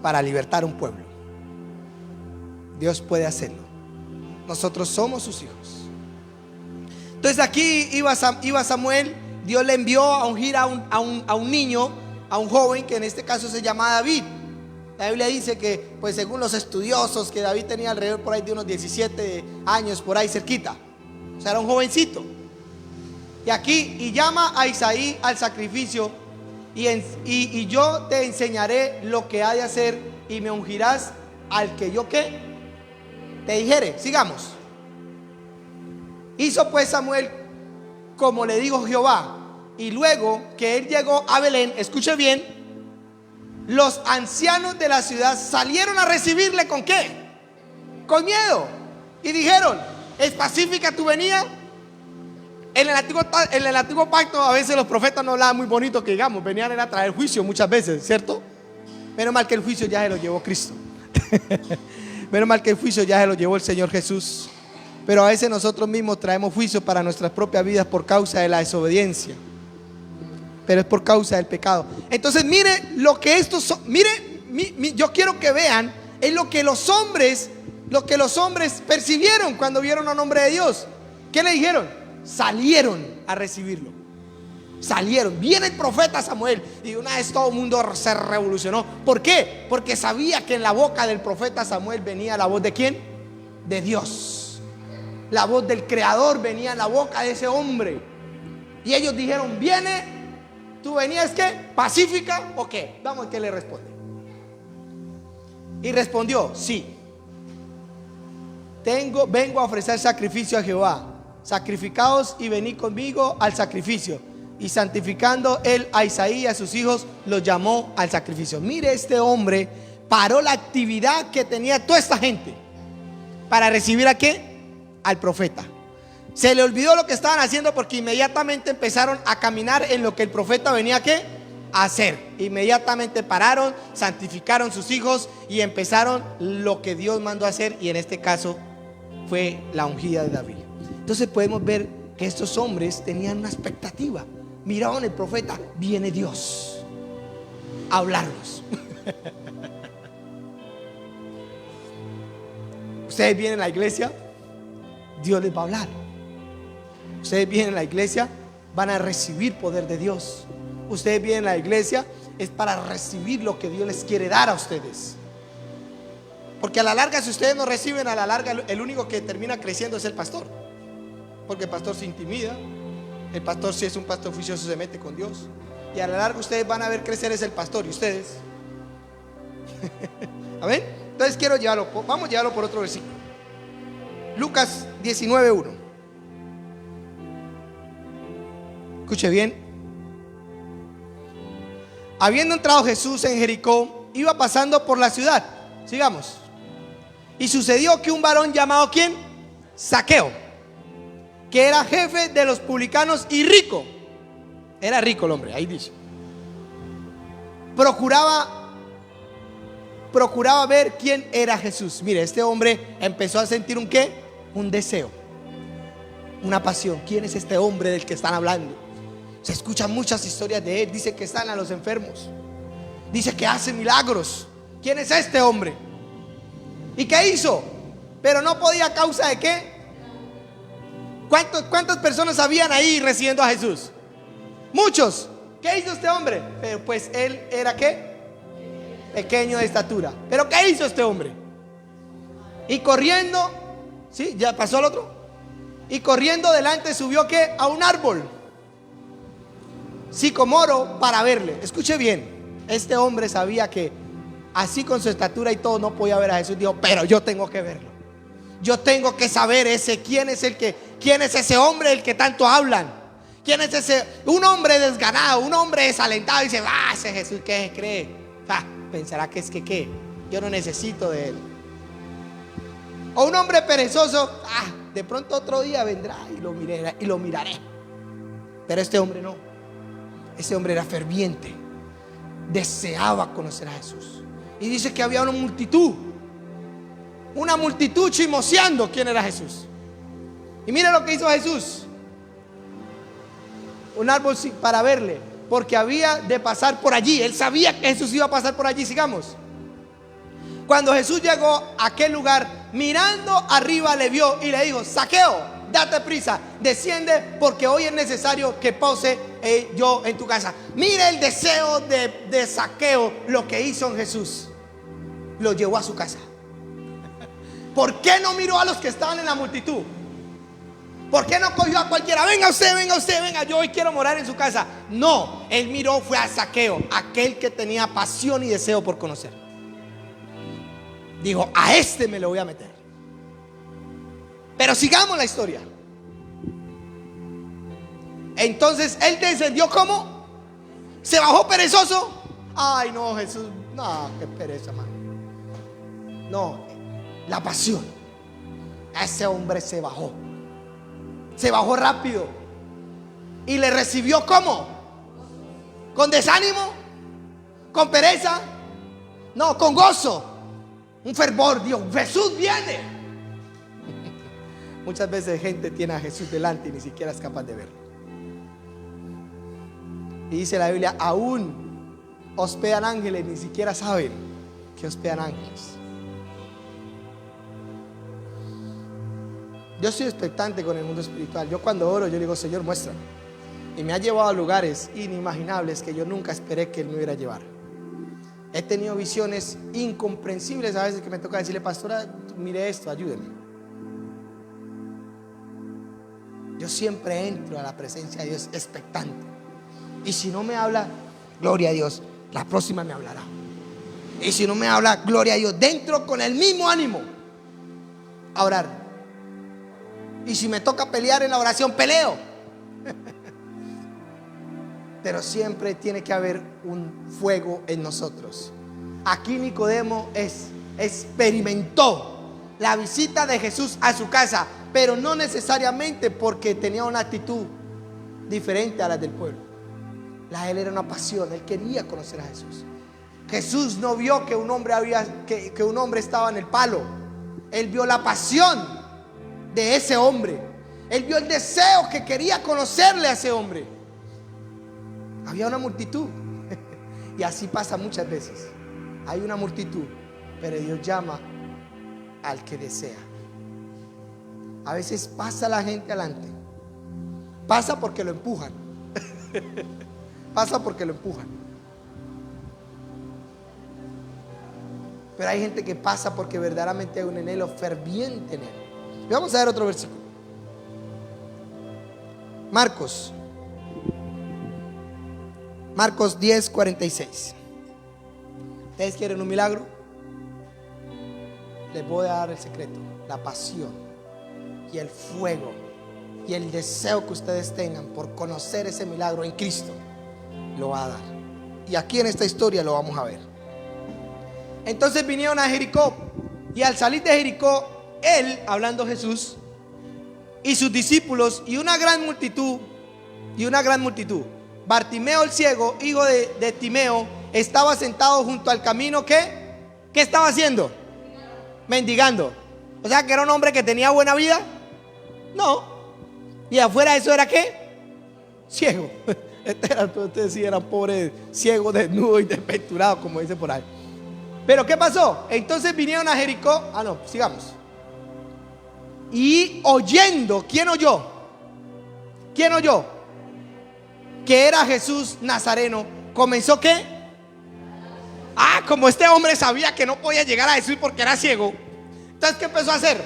Speaker 1: para libertar un pueblo. Dios puede hacerlo. Nosotros somos sus hijos. Entonces aquí iba Samuel. Dios le envió a ungir a un niño, a un joven que en este caso se llama David. La Biblia dice que, pues según los estudiosos, que David tenía alrededor por ahí de unos 17 años, por ahí cerquita. O sea, era un jovencito. Y aquí, y llama a Isaí al sacrificio, y yo te enseñaré lo que ha de hacer, y me ungirás al que yo ¿qué? Te dijere. Sigamos. Hizo pues Samuel como le dijo Jehová. Y luego que él llegó a Belén, escuche bien, los ancianos de la ciudad salieron a recibirle ¿con qué? Con miedo. Y dijeron, ¿es pacífica tu venida? En el antiguo pacto a veces los profetas no hablaban muy bonito, que digamos, venían a traer juicio muchas veces, ¿cierto? Menos mal que el juicio ya se lo llevó Cristo. Menos mal que el juicio ya se lo llevó el Señor Jesús. Pero a veces nosotros mismos traemos juicio para nuestras propias vidas por causa de la desobediencia. pero es por causa del pecado. Entonces mire lo que estos son, yo quiero que vean es lo que los hombres percibieron cuando vieron a un hombre de Dios. ¿Qué le dijeron? Salieron a recibirlo. Salieron, viene el profeta Samuel. Y una vez todo el mundo se revolucionó. ¿Por qué? Porque sabía que en la boca del profeta Samuel venía la voz de ¿quién? De Dios. La voz del Creador venía en la boca de ese hombre. Y ellos dijeron, viene, ¿tú venías qué? ¿Pacífica o qué? Vamos a ver qué le responde. Y respondió, sí, vengo a ofrecer sacrificio a Jehová. Sacrificaos y venid conmigo al sacrificio. Y santificando él a Isaí y a sus hijos, los llamó al sacrificio. Mire, este hombre paró la actividad que tenía toda esta gente para recibir ¿a qué? Al profeta. Se le olvidó lo que estaban haciendo porque inmediatamente empezaron a caminar en lo que el profeta venía ¿a qué? A hacer. Inmediatamente pararon, santificaron sus hijos y empezaron lo que Dios mandó a hacer, y en este caso fue la ungida de David. Entonces podemos ver que estos hombres tenían una expectativa. Miraban el profeta, viene Dios a hablarnos. Ustedes vienen a la iglesia, Dios les va a hablar. Ustedes vienen a la iglesia, van a recibir poder de Dios. Ustedes vienen a la iglesia, es para recibir lo que Dios les quiere dar a ustedes. Porque a la larga, si ustedes no reciben, a la larga el único que termina creciendo es el pastor. Porque el pastor se intimida. El pastor, si es un pastor oficioso, se mete con Dios. Y a la larga ustedes van a ver crecer es el pastor y ustedes. ¿Amén? Entonces vamos a llevarlo por otro versículo. Lucas 19:1. Escuche bien. Habiendo entrado Jesús en Jericó, iba pasando por la ciudad. Sigamos. Y sucedió que un varón llamado ¿quién? Zaqueo, que era jefe de los publicanos y rico. Era rico el hombre, ahí dice. Procuraba ver quién era Jesús. Mire, este hombre empezó a sentir un ¿qué? Un deseo, una pasión. ¿Quién es este hombre del que están hablando? Se escuchan muchas historias de él. Dice que sana a los enfermos, dice que hace milagros. ¿Quién es este hombre? ¿Y qué hizo? Pero no podía a causa de ¿qué? ¿Cuántas personas habían ahí recibiendo a Jesús? Muchos. ¿Qué hizo este hombre? Pero pues él era ¿qué? Pequeño de estatura. ¿Pero qué hizo este hombre? Y corriendo, ¿sí? ¿Ya pasó el otro? Y corriendo delante subió ¿qué? A un árbol sicomoro para verle. Escuche bien. Este hombre sabía que así con su estatura y todo no podía ver a Jesús. Dijo, pero yo tengo que verlo. Yo tengo que saber quién es ese hombre del que tanto hablan. ¿Quién es ese? Un hombre desganado, un hombre desalentado. Y dice, ese Jesús, ¿qué cree? Pensará que es que ¿qué? Yo no necesito de él. O un hombre perezoso, de pronto otro día vendrá y lo miraré. Pero este hombre no. Este hombre era ferviente, deseaba conocer a Jesús. Y dice que había una multitud chismoseando quién era Jesús. Y mire lo que hizo Jesús. Un árbol para verle, porque había de pasar por allí. Él sabía que Jesús iba a pasar por allí. Sigamos. Cuando Jesús llegó a aquel lugar, mirando arriba le vio y le dijo, Zaqueo, date prisa, desciende, porque hoy es necesario que pose yo en tu casa. Mire el deseo de Zaqueo, lo que hizo en Jesús. Lo llevó a su casa. ¿Por qué no miró a los que estaban en la multitud? ¿Por qué no cogió a cualquiera? Venga usted, venga, yo hoy quiero morar en su casa. No, él miró, fue a Zaqueo, aquel que tenía pasión y deseo por conocer. Dijo, a este me lo voy a meter. Pero sigamos la historia. Entonces él descendió, ¿cómo? Se bajó perezoso. Ay no, Jesús, no, qué pereza, mano. No, la pasión. Ese hombre se bajó rápido. Y le recibió ¿cómo? ¿Con desánimo? ¿Con pereza? No, con gozo. Un fervor. Dios, Jesús viene. Muchas veces gente tiene a Jesús delante y ni siquiera es capaz de verlo. Y dice la Biblia, aún hospedan ángeles, ni siquiera saben que hospedan ángeles. Yo soy expectante con el mundo espiritual. Yo cuando oro, yo digo, Señor, muéstrame. Y me ha llevado a lugares inimaginables que yo nunca esperé que Él me hubiera llevar. He tenido visiones incomprensibles a veces que me toca decirle, pastora, mire esto, ayúdeme. Yo siempre entro a la presencia de Dios expectante. Y si no me habla, gloria a Dios, la próxima me hablará. Y si no me habla, gloria a Dios, dentro con el mismo ánimo a orar. Y si me toca pelear en la oración, peleo. Pero siempre tiene que haber un fuego en nosotros. Aquí Nicodemo experimentó la visita de Jesús a su casa, pero no necesariamente porque tenía una actitud diferente a la del pueblo. La de él era una pasión, él quería conocer a Jesús. Jesús no vio que un hombre que un hombre estaba en el palo. Él vio la pasión de ese hombre. Él vio el deseo que quería conocerle a ese hombre. Había una multitud. Y así pasa muchas veces. Hay una multitud, pero Dios llama al que desea. A veces pasa la gente adelante. Pasa porque lo empujan. Pasa porque lo empujan. Pero hay gente que pasa porque verdaderamente hay un anhelo ferviente en él. Y vamos a ver otro versículo. Marcos 10:46. ¿Ustedes quieren un milagro? Les voy a dar el secreto. La pasión y el fuego y el deseo que ustedes tengan por conocer ese milagro en Cristo lo va a dar. Y aquí en esta historia lo vamos a ver. Entonces vinieron a Jericó, y al salir de Jericó, él, hablando Jesús, y sus discípulos, y una gran multitud, Bartimeo el ciego, hijo de Timeo, estaba sentado junto al camino. ¿Qué estaba haciendo? Mendigando. O sea que era un hombre que tenía buena vida. No. Y afuera de eso era ¿qué? Ciego. Ustedes sí eran pobres, ciegos, desnudos y desventurados, como dice por ahí. Pero ¿qué pasó? Entonces vinieron a Jericó. Sigamos. Y oyendo, ¿quién oyó? ¿Quién oyó? Que era Jesús Nazareno. ¿Comenzó qué? Como este hombre sabía que no podía llegar a Jesús porque era ciego. Entonces, ¿qué empezó a hacer?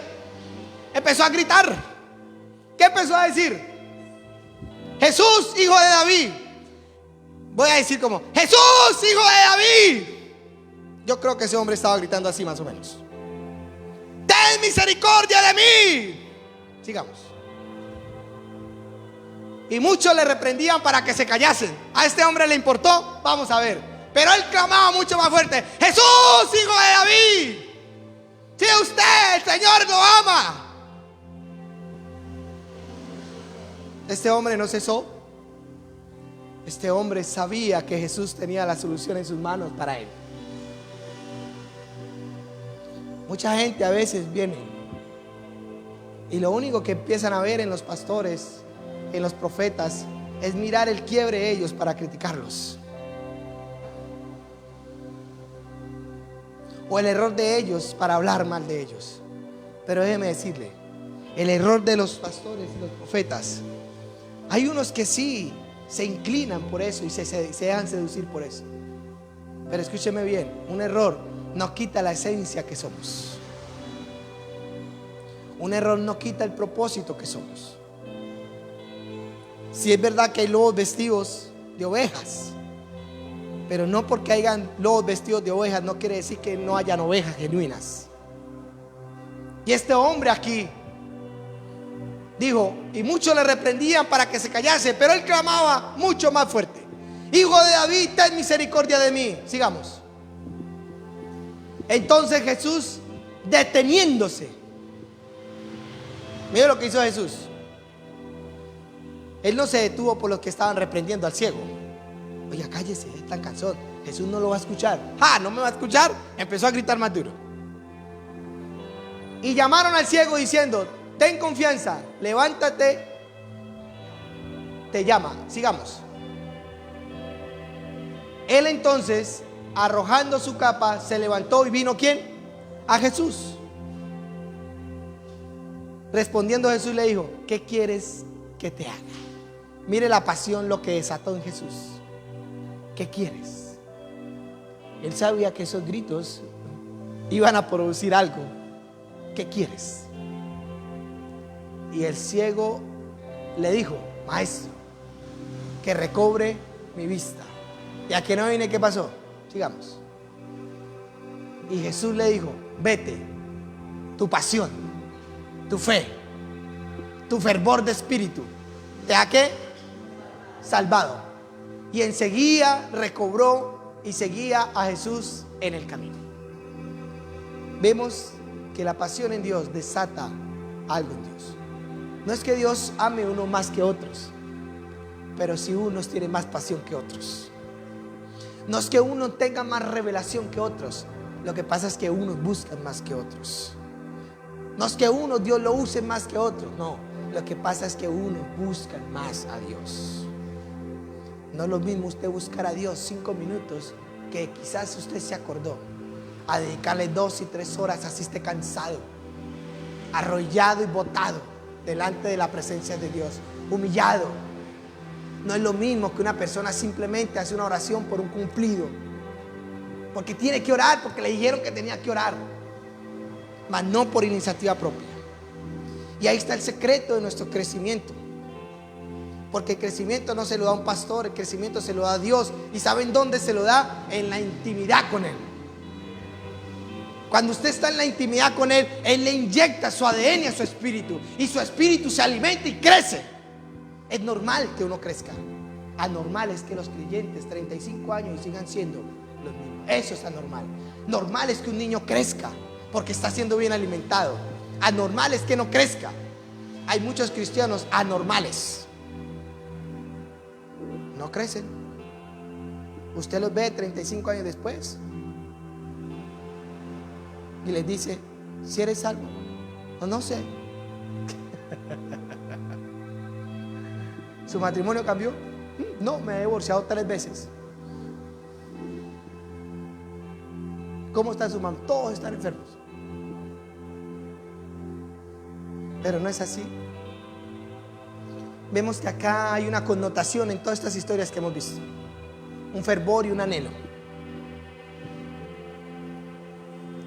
Speaker 1: Empezó a gritar. ¿Qué empezó a decir? Jesús, hijo de David. Voy a decir como Jesús, hijo de David. Yo creo que ese hombre estaba gritando así más o menos. Ten misericordia de mí. Sigamos. Y muchos le reprendían para que se callasen. A este hombre le importó, vamos a ver. Pero él clamaba mucho más fuerte: Jesús, hijo de David, si usted, el Señor, lo ama. Este hombre no cesó. Este hombre sabía que Jesús tenía la solución en sus manos para él. Mucha gente a veces viene y lo único que empiezan a ver en los pastores, en los profetas, es mirar el quiebre de ellos para criticarlos, o el error de ellos para hablar mal de ellos. Pero déjeme decirle, el error de los pastores y los profetas, hay unos que sí se inclinan por eso y se dejan seducir por eso. Pero escúcheme bien, un error no quita la esencia que somos. Un error no quita el propósito que somos. Si es verdad que hay lobos vestidos de ovejas, pero no porque hayan lobos vestidos de ovejas no quiere decir que no hayan ovejas genuinas. Y este hombre aquí dijo, y muchos le reprendían para que se callase, pero él clamaba mucho más fuerte: Hijo de David, ten misericordia de mí. Sigamos. Entonces Jesús, deteniéndose, mira lo que hizo Jesús. Él no se detuvo por los que estaban reprendiendo al ciego. Oye, cállese, es tan cansón. Jesús no lo va a escuchar. ¿No me va a escuchar? Empezó a gritar más duro. Y llamaron al ciego diciendo: ten confianza, levántate, te llama. Sigamos. Él entonces, arrojando su capa, se levantó y vino ¿quién? A Jesús. Respondiendo Jesús le dijo: ¿qué quieres que te haga? Mire la pasión, lo que desató en Jesús. ¿Qué quieres? Él sabía que esos gritos iban a producir algo. ¿Qué quieres? Y el ciego le dijo: maestro, que recobre mi vista. Y a que no vine, ¿qué pasó? Sigamos. Y Jesús le dijo: vete, tu pasión, tu fe, tu fervor de espíritu te ha ¿qué? Salvado. Y enseguida recobró y seguía a Jesús en el camino. Vemos que la pasión en Dios desata algo en Dios. No es que Dios ame a uno más que otros, pero si unos tienen más pasión que otros. No es que uno tenga más revelación que otros, lo que pasa es que unos buscan más que otros. No es que uno Dios lo use más que otros, no, lo que pasa es que unos buscan más a Dios. No es lo mismo usted buscar a Dios 5 minutos, que quizás usted se acordó, a dedicarle 2 y 3 horas, así esté cansado, arrollado y botado delante de la presencia de Dios, humillado. No es lo mismo que una persona simplemente hace una oración por un cumplido, porque tiene que orar, porque le dijeron que tenía que orar, mas no por iniciativa propia. Y ahí está el secreto de nuestro crecimiento, porque el crecimiento no se lo da un pastor, el crecimiento se lo da a Dios. ¿Y saben dónde se lo da? En la intimidad con Él. Cuando usted está en la intimidad con Él, Él le inyecta su ADN a su espíritu, y su espíritu se alimenta y crece. Es normal que uno crezca. Anormal es que los creyentes 35 años y sigan siendo los mismos. Eso es anormal. Normal es que un niño crezca porque está siendo bien alimentado. Anormal es que no crezca. Hay muchos cristianos anormales, no crecen. Usted los ve 35 años después y les dice: si eres salvo. No sé. ¿Su matrimonio cambió? No, me he divorciado 3 veces. ¿Cómo está su mamá? Todos están enfermos. Pero no es así. Vemos que acá hay una connotación en todas estas historias que hemos visto: un fervor y un anhelo.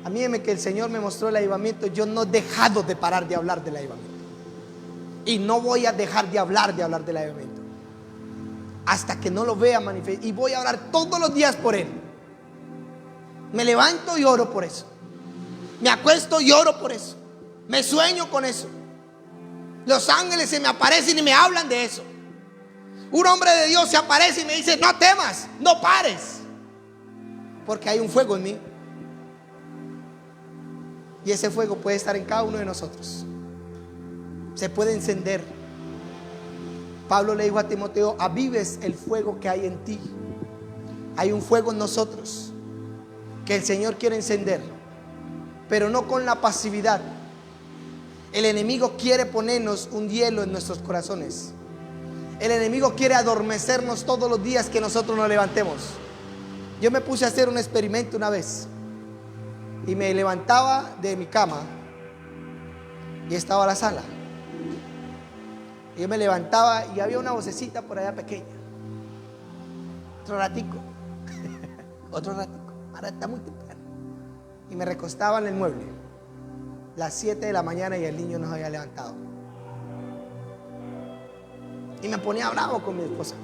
Speaker 1: A mí, que el Señor me mostró el avivamiento, yo no he dejado de parar de hablar del avivamiento, y no voy a dejar de hablar del avivamiento hasta que no lo vea manifestar. Y voy a orar todos los días por él. Me levanto y oro por eso. Me acuesto y oro por eso. Me sueño con eso. Los ángeles se me aparecen y me hablan de eso. Un hombre de Dios se aparece y me dice: no temas, no pares, porque hay un fuego en mí. Y ese fuego puede estar en cada uno de nosotros. Se puede encender. Pablo le dijo a Timoteo: avives el fuego que hay en ti. Hay un fuego en nosotros que el Señor quiere encender, pero no con la pasividad. El enemigo quiere ponernos un hielo en nuestros corazones. El enemigo quiere adormecernos todos los días que nosotros nos levantemos. Yo me puse a hacer un experimento una vez, y me levantaba de mi cama y estaba la sala. Y yo me levantaba y había una vocecita por allá pequeña: otro ratico, otro ratico, ahora está muy temprano. Y me recostaba en el mueble, las 7 de la mañana, y el niño no se había levantado. Y me ponía bravo con mi esposa: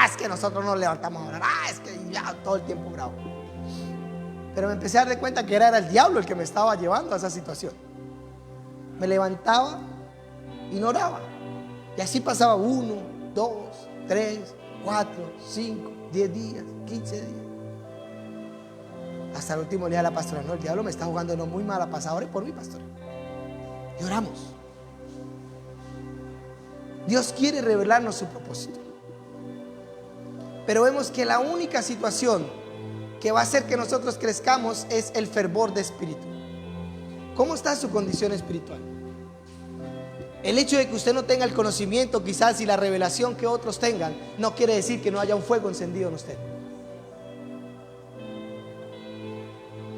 Speaker 1: es que nosotros nos levantamos ahora, es que ya todo el tiempo bravo. Pero me empecé a dar cuenta que era el diablo el que me estaba llevando a esa situación. Me levantaba y no oraba. Y así pasaba 1, 2, 3, 4, 5, 10 días, 15 días. Hasta el último día la pastora: no, el diablo me está jugando muy mala pasada, ore por mí, pastor. Y oramos. Dios quiere revelarnos su propósito, pero vemos que la única situación que va a hacer que nosotros crezcamos es el fervor de espíritu. ¿Cómo está su condición espiritual? El hecho de que usted no tenga el conocimiento quizás y la revelación que otros tengan, no quiere decir que no haya un fuego encendido en usted.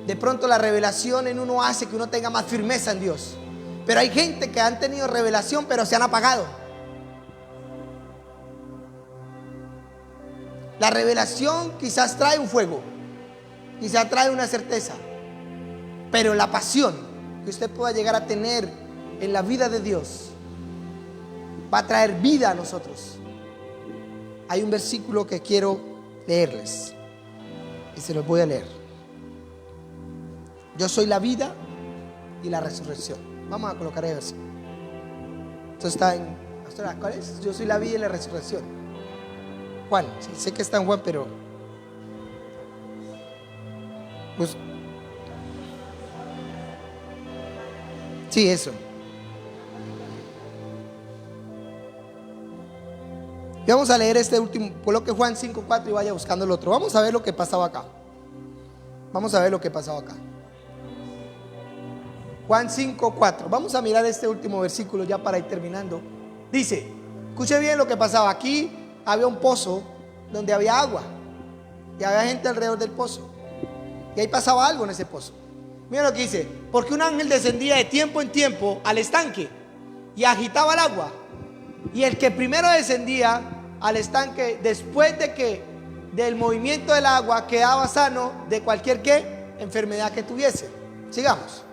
Speaker 1: De pronto la revelación en uno hace que uno tenga más firmeza en Dios. Pero hay gente que han tenido revelación pero se han apagado. La revelación quizás trae un fuego, quizás trae una certeza, pero la pasión que usted pueda llegar a tener en la vida de Dios va a traer vida a nosotros. Hay un versículo que quiero leerles y se los voy a leer. Yo soy la vida y la resurrección. Vamos a colocar el versículo. Esto está en, pastora, ¿cuál es? Yo soy la vida y la resurrección. Juan, sí, sé que está en Juan, pero pues, sí, eso. Y vamos a leer este último, coloque Juan 5:4 y vaya buscando el otro. Vamos a ver lo que pasaba acá. Vamos a ver lo que pasaba acá. Juan 5:4. Vamos a mirar este último versículo ya para ir terminando. Dice, escuche bien lo que pasaba. Aquí había un pozo donde había agua y había gente alrededor del pozo. Y ahí pasaba algo en ese pozo. Mira lo que dice: porque un ángel descendía de tiempo en tiempo al estanque y agitaba el agua. Y el que primero descendía al estanque, después de que del movimiento del agua, quedaba sano de cualquier enfermedad que tuviese. Sigamos.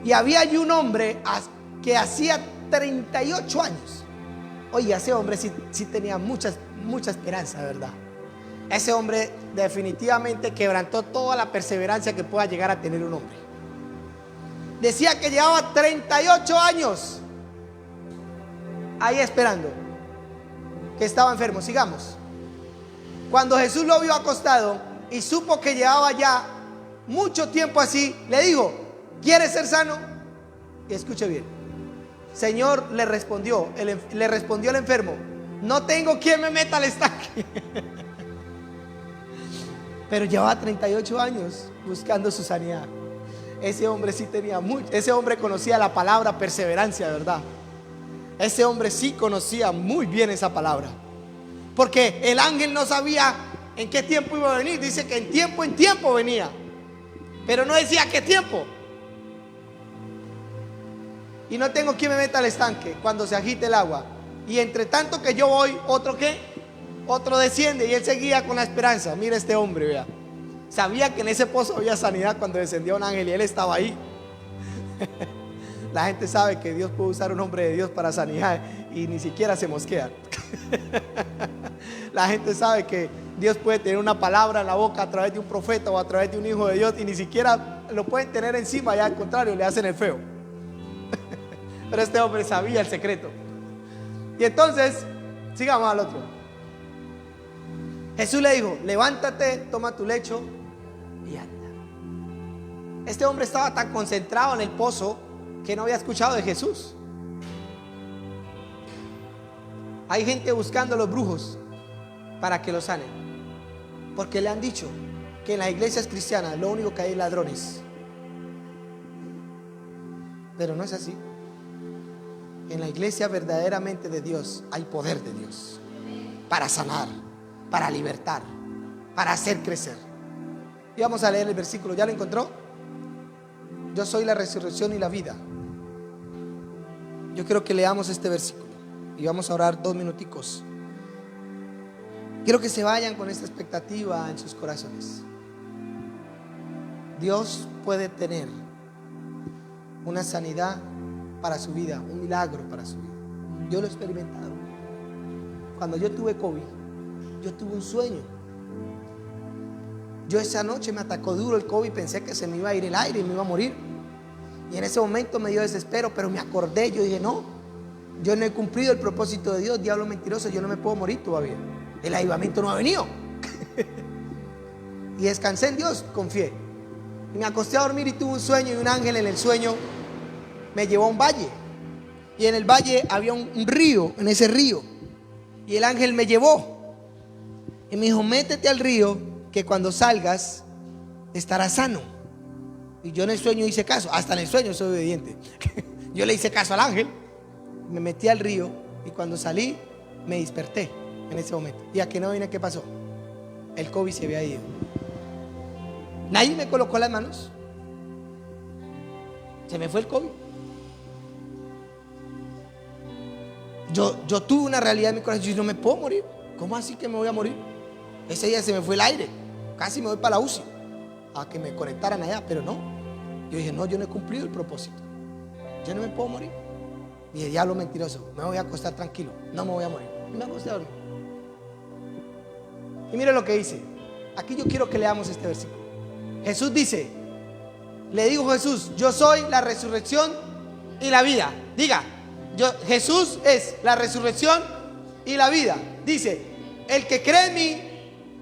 Speaker 1: Y había allí un hombre que hacía 38 años. Oye, ese hombre sí tenía mucha esperanza, ¿verdad? Ese hombre definitivamente quebrantó toda la perseverancia que pueda llegar a tener un hombre. Decía que llevaba 38 años ahí esperando, que estaba enfermo. Sigamos. Cuando Jesús lo vio acostado y supo que llevaba ya mucho tiempo así, le dijo: ¿quieres ser sano? Y escuche bien. Señor, le respondió el enfermo: no tengo quien me meta al estanque. Pero llevaba 38 años buscando su sanidad. Ese hombre sí tenía mucho. Ese hombre conocía la palabra perseverancia, ¿verdad? Ese hombre sí conocía muy bien esa palabra. Porque el ángel no sabía en qué tiempo iba a venir. Dice que en tiempo venía, pero no decía qué tiempo. Y no tengo quien me meta al estanque cuando se agite el agua. Y entre tanto que yo voy, otro desciende. Y él seguía con la esperanza. Mira este hombre, vea. Sabía que en ese pozo había sanidad cuando descendió un ángel y él estaba ahí. La gente sabe que Dios puede usar un hombre de Dios para sanidad y ni siquiera se mosquea. La gente sabe que Dios puede tener una palabra en la boca a través de un profeta o a través de un hijo de Dios y ni siquiera lo pueden tener encima, ya al contrario, le hacen el feo. Pero este hombre sabía el secreto. Y entonces, sigamos al otro. Jesús le dijo: levántate, toma tu lecho y anda. Este hombre estaba tan concentrado en el pozo que no había escuchado de Jesús. Hay gente buscando a los brujos para que lo sanen, porque le han dicho que en las iglesias cristianas lo único que hay es ladrones. Pero no es así. En la iglesia verdaderamente de Dios hay poder de Dios para sanar, para libertar, para hacer crecer. Y vamos a leer el versículo. ¿Ya lo encontró? Yo soy la resurrección y la vida. Yo quiero que leamos este versículo y vamos a orar 2 minuticos. Quiero que se vayan con esta expectativa en sus corazones. Dios puede tener una sanidad para su vida, un milagro para su vida. Yo lo he experimentado. Cuando yo tuve COVID, yo tuve un sueño. Yo esa noche me atacó duro el COVID, pensé que se me iba a ir el aire y me iba a morir. Y en ese momento me dio desespero, pero me acordé, yo dije: no, yo no he cumplido el propósito de Dios, diablo mentiroso, yo no me puedo morir todavía. El avivamiento no ha venido. Y descansé en Dios, confié. Y me acosté a dormir y tuve un sueño, y un ángel en el sueño me llevó a un valle. Y en el valle había un río, en ese río. Y el ángel me llevó y me dijo: métete al río, que cuando salgas estarás sano. Y yo en el sueño hice caso. Hasta en el sueño soy obediente. Yo le hice caso al ángel, me metí al río y cuando salí me desperté. en ese momento. Y a que no viene, ¿qué pasó? El COVID se había ido. Nadie me colocó las manos. Se me fue el COVID. Yo tuve una realidad en mi corazón. Yo dije, no me puedo morir. ¿Cómo así que me voy a morir? Ese día se me fue el aire. Casi me voy para la UCI a que me conectaran allá, pero no. Yo dije, no, yo no he cumplido el propósito. Yo no me puedo morir. Dije, diablo mentiroso, me voy a acostar tranquilo, no me voy a morir. Y me acosté a dormir. Y mire lo que dice. Aquí yo quiero que leamos este versículo. Jesús dice, le dijo Jesús, yo soy la resurrección y la vida. Diga, Jesús es la resurrección y la vida. Dice, el que cree en mí,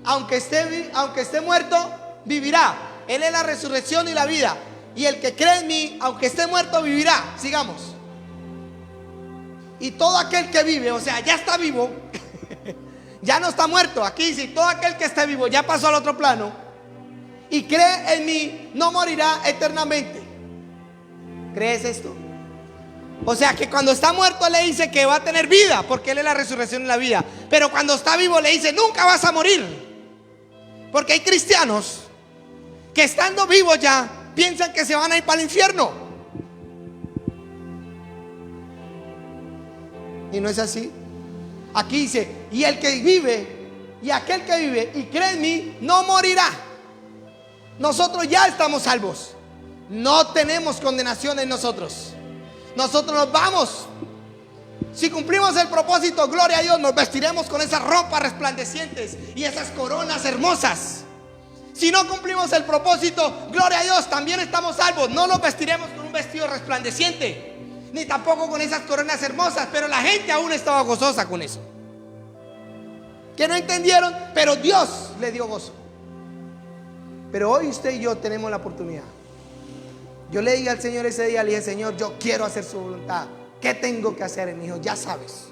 Speaker 1: aunque esté muerto, vivirá. Él es la resurrección y la vida. Y el que cree en mí, aunque esté muerto, vivirá. Sigamos. Y todo aquel que vive, o sea, ya está vivo, ya no está muerto. Aquí dice, todo aquel que esté vivo, ya pasó al otro plano, y cree en mí, no morirá eternamente. ¿Crees esto? O sea que cuando está muerto le dice que va a tener vida, porque Él es la resurrección y la vida. Pero cuando está vivo le dice, nunca vas a morir. Porque hay cristianos que estando vivos ya piensan que se van a ir para el infierno. Y no es así. Aquí dice, y el que vive, y aquel que vive y cree en mí, no morirá. Nosotros ya estamos salvos. No tenemos condenación en nosotros. Nosotros nos vamos. Si cumplimos el propósito, gloria a Dios, nos vestiremos con esas ropas resplandecientes y esas coronas hermosas. Si no cumplimos el propósito, gloria a Dios, también estamos salvos. No nos vestiremos con un vestido resplandeciente, ni tampoco con esas coronas hermosas, pero la gente aún estaba gozosa con eso. Que no entendieron, pero Dios le dio gozo. Pero hoy usted y yo tenemos la oportunidad. Yo le dije al Señor ese día, le dije, Señor, yo quiero hacer su voluntad. ¿Qué tengo que hacer? Y me dijo, ya sabes.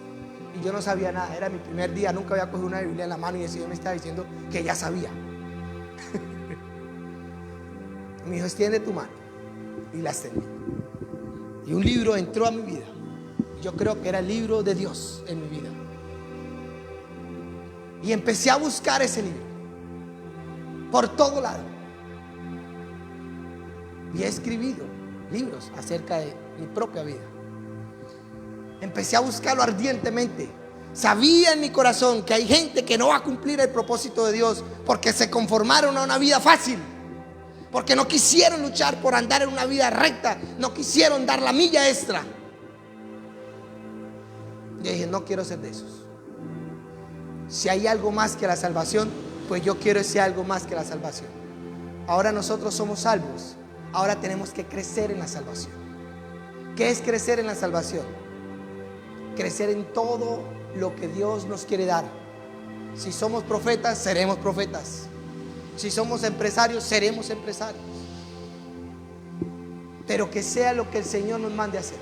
Speaker 1: Y yo no sabía nada, era mi primer día, nunca había cogido una Biblia en la mano y el Señor me estaba diciendo que ya sabía. Me dijo, extiende tu mano. Y la extendí. Y un libro entró a mi vida. Yo creo que era el libro de Dios en mi vida. Y empecé a buscar ese libro por todo lado. Y he escribido libros acerca de mi propia vida. Empecé a buscarlo ardientemente. Sabía en mi corazón que hay gente que no va a cumplir el propósito de Dios porque se conformaron a una vida fácil, porque no quisieron luchar por andar en una vida recta, no quisieron dar la milla extra. Yo dije, no quiero ser de esos. Si hay algo más que la salvación, pues yo quiero ese algo más que la salvación. Ahora nosotros somos salvos. Ahora tenemos que crecer en la salvación. ¿Qué es crecer en la salvación? Crecer en todo lo que Dios nos quiere dar. Si somos profetas, seremos profetas. Si somos empresarios, seremos empresarios. Pero que sea lo que el Señor nos mande a hacer.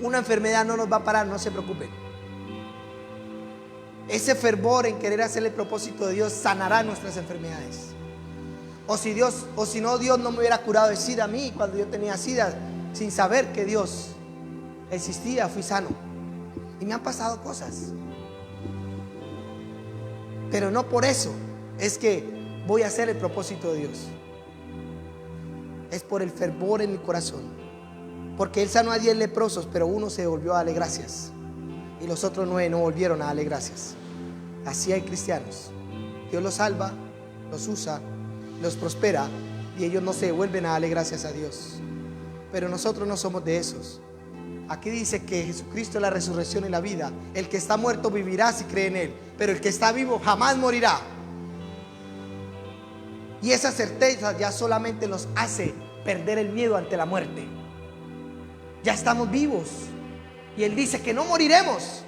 Speaker 1: Una enfermedad no nos va a parar, no se preocupen. Ese fervor en querer hacer el propósito de Dios sanará nuestras enfermedades. O si no, Dios no me hubiera curado de SIDA a mí cuando yo tenía SIDA, sin saber que Dios existía, fui sano. Y me han pasado cosas. Pero no por eso es que voy a hacer el propósito de Dios. Es por el fervor en mi corazón. Porque Él sanó a 10 leprosos, pero uno se volvió a darle gracias. Y los otros 9 no volvieron a darle gracias. Así hay cristianos. Dios los salva, los usa, los prospera, y ellos no se devuelven a darle gracias a Dios. Pero nosotros no somos de esos. Aquí dice que Jesucristo es la resurrección y la vida. El que está muerto vivirá si cree en Él, pero el que está vivo jamás morirá. Y esa certeza ya solamente nos hace perder el miedo ante la muerte. Ya estamos vivos y Él dice que no moriremos.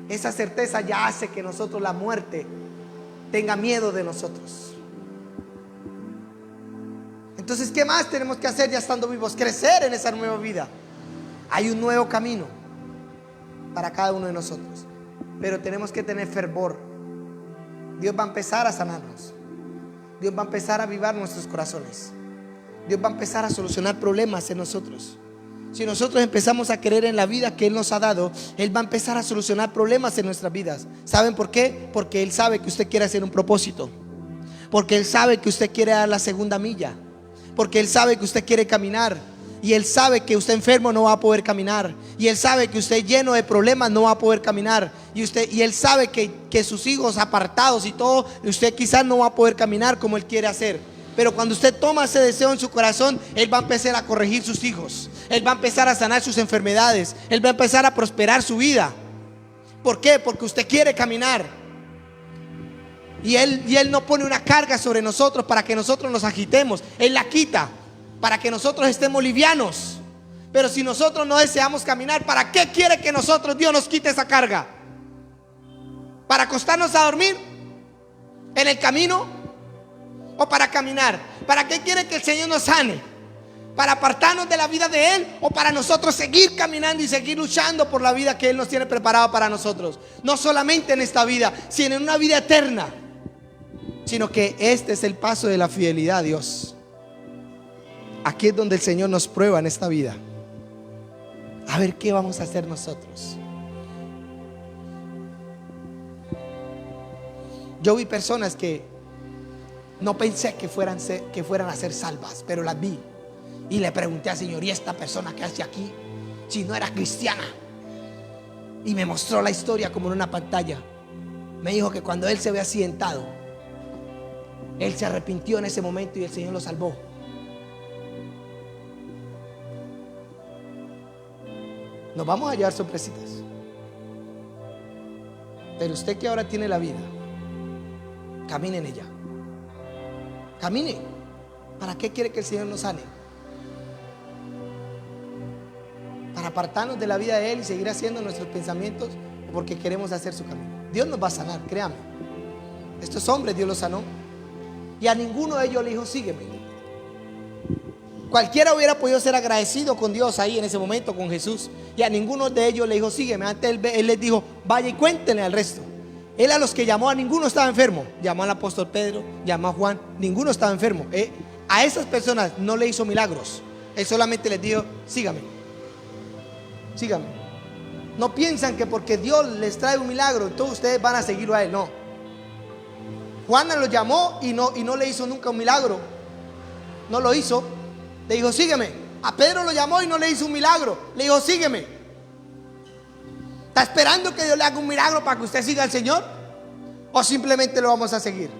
Speaker 1: Esa certeza ya hace que nosotros, la muerte, tenga miedo de nosotros. Entonces, ¿qué más tenemos que hacer ya estando vivos? Crecer en esa nueva vida. Hay un nuevo camino para cada uno de nosotros, pero tenemos que tener fervor. Dios va a empezar a sanarnos. Dios va a empezar a avivar nuestros corazones. Dios va a empezar a solucionar problemas en nosotros. Si nosotros empezamos a creer en la vida que Él nos ha dado, Él va a empezar a solucionar problemas en nuestras vidas. ¿Saben por qué? Porque Él sabe que usted quiere hacer un propósito, porque Él sabe que usted quiere dar la segunda milla, porque Él sabe que usted quiere caminar, y Él sabe que usted enfermo no va a poder caminar, y Él sabe que usted lleno de problemas no va a poder caminar, y Él sabe que sus hijos apartados y todo, usted quizás no va a poder caminar como Él quiere hacer. Pero cuando usted toma ese deseo en su corazón, Él va a empezar a corregir sus hijos, Él va a empezar a sanar sus enfermedades, Él va a empezar a prosperar su vida. ¿Por qué? Porque usted quiere caminar. Y Él no pone una carga sobre nosotros para que nosotros nos agitemos. Él la quita para que nosotros estemos livianos. Pero si nosotros no deseamos caminar, ¿para qué quiere que nosotros, Dios, nos quite esa carga? ¿Para acostarnos a dormir en el camino? ¿O para caminar? ¿Para qué quiere que el Señor nos sane? ¿Para apartarnos de la vida de Él? ¿O para nosotros seguir caminando y seguir luchando por la vida que Él nos tiene preparado para nosotros? No solamente en esta vida, sino en una vida eterna. Sino que este es el paso de la fidelidad a Dios. Aquí es donde el Señor nos prueba en esta vida. A ver qué vamos a hacer nosotros. Yo vi personas que no pensé que fueran a ser salvas, pero las vi. Y le pregunté al Señor: ¿y esta persona qué hace aquí si no era cristiana? Y me mostró la historia como en una pantalla. Me dijo que cuando él se había accidentado, él se arrepintió en ese momento y el Señor lo salvó. Nos vamos a llevar sorpresitas. Pero usted que ahora tiene la vida, camine en ella. Camine. ¿Para qué quiere que el Señor nos sane? ¿Para apartarnos de la vida de Él y seguir haciendo nuestros pensamientos? ¿O porque queremos hacer su camino? Dios nos va a sanar, créame. Estos hombres Dios los sanó, y a ninguno de ellos le dijo: sígueme. Cualquiera hubiera podido ser agradecido con Dios ahí en ese momento, con Jesús, y a ninguno de ellos le dijo: sígueme. Antes él les dijo: vaya y cuéntenle al resto. Él a los que llamó, a ninguno estaba enfermo. Llamó al apóstol Pedro, llamó a Juan, ninguno estaba enfermo. A esas personas no le hizo milagros. Él solamente les dijo: sígame, sígame. No piensan que porque Dios les trae un milagro, todos ustedes van a seguirlo a Él. No. Juan lo llamó y no le hizo nunca un milagro. No lo hizo. Le dijo: sígueme. A Pedro lo llamó y no le hizo un milagro. Le dijo: sígueme. ¿Está esperando que Dios le haga un milagro para que usted siga al Señor? ¿O simplemente lo vamos a seguir?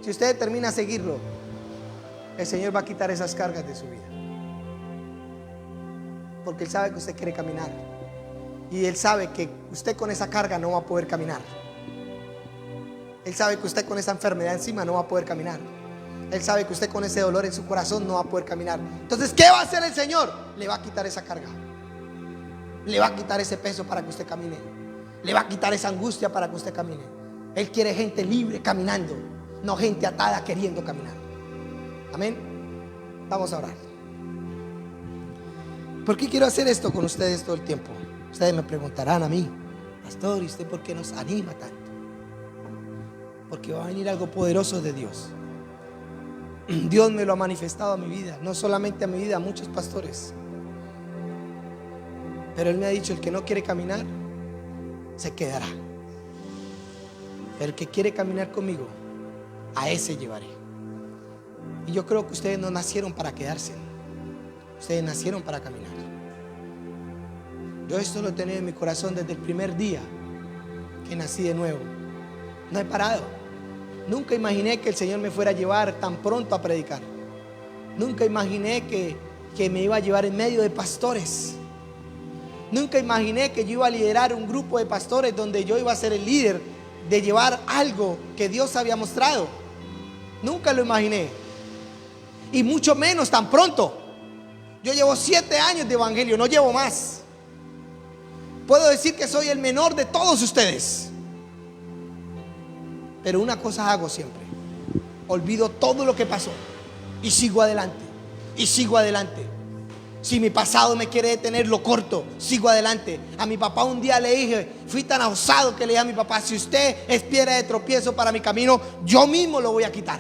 Speaker 1: Si usted determina seguirlo, el Señor va a quitar esas cargas de su vida. Porque Él sabe que usted quiere caminar. Y Él sabe que usted con esa carga no va a poder caminar. Él sabe que usted con esa enfermedad encima no va a poder caminar. Él sabe que usted con ese dolor en su corazón no va a poder caminar. Entonces, ¿qué va a hacer el Señor? Le va a quitar esa carga. Le va a quitar ese peso para que usted camine. Le va a quitar esa angustia para que usted camine. Él quiere gente libre caminando, no gente atada queriendo caminar. Amén. Vamos a orar. ¿Por qué quiero hacer esto con ustedes todo el tiempo? Ustedes me preguntarán a mí: pastor, ¿y usted por qué nos anima tanto? Porque va a venir algo poderoso de Dios. Dios me lo ha manifestado a mi vida, no solamente a mi vida, a muchos pastores. Pero Él me ha dicho: el que no quiere caminar, se quedará. Pero el que quiere caminar conmigo, a ese llevaré. Y yo creo que ustedes no nacieron para quedarse. Ustedes nacieron para caminar. Yo esto lo he tenido en mi corazón desde el primer día que nací de nuevo. No he parado. Nunca imaginé que el Señor me fuera a llevar tan pronto a predicar. Nunca imaginé que me iba a llevar en medio de pastores. Nunca imaginé que yo iba a liderar un grupo de pastores donde yo iba a ser el líder de llevar algo que Dios había mostrado. Nunca lo imaginé. Y mucho menos tan pronto. Yo llevo 7 años de evangelio, no llevo más. Puedo decir que soy el menor de todos ustedes. Pero una cosa hago siempre: olvido todo lo que pasó y sigo adelante. Y sigo adelante. Si mi pasado me quiere detener, lo corto, sigo adelante. A mi papá un día le dije, fui tan osado que le dije a mi papá: si usted es piedra de tropiezo para mi camino, yo mismo lo voy a quitar.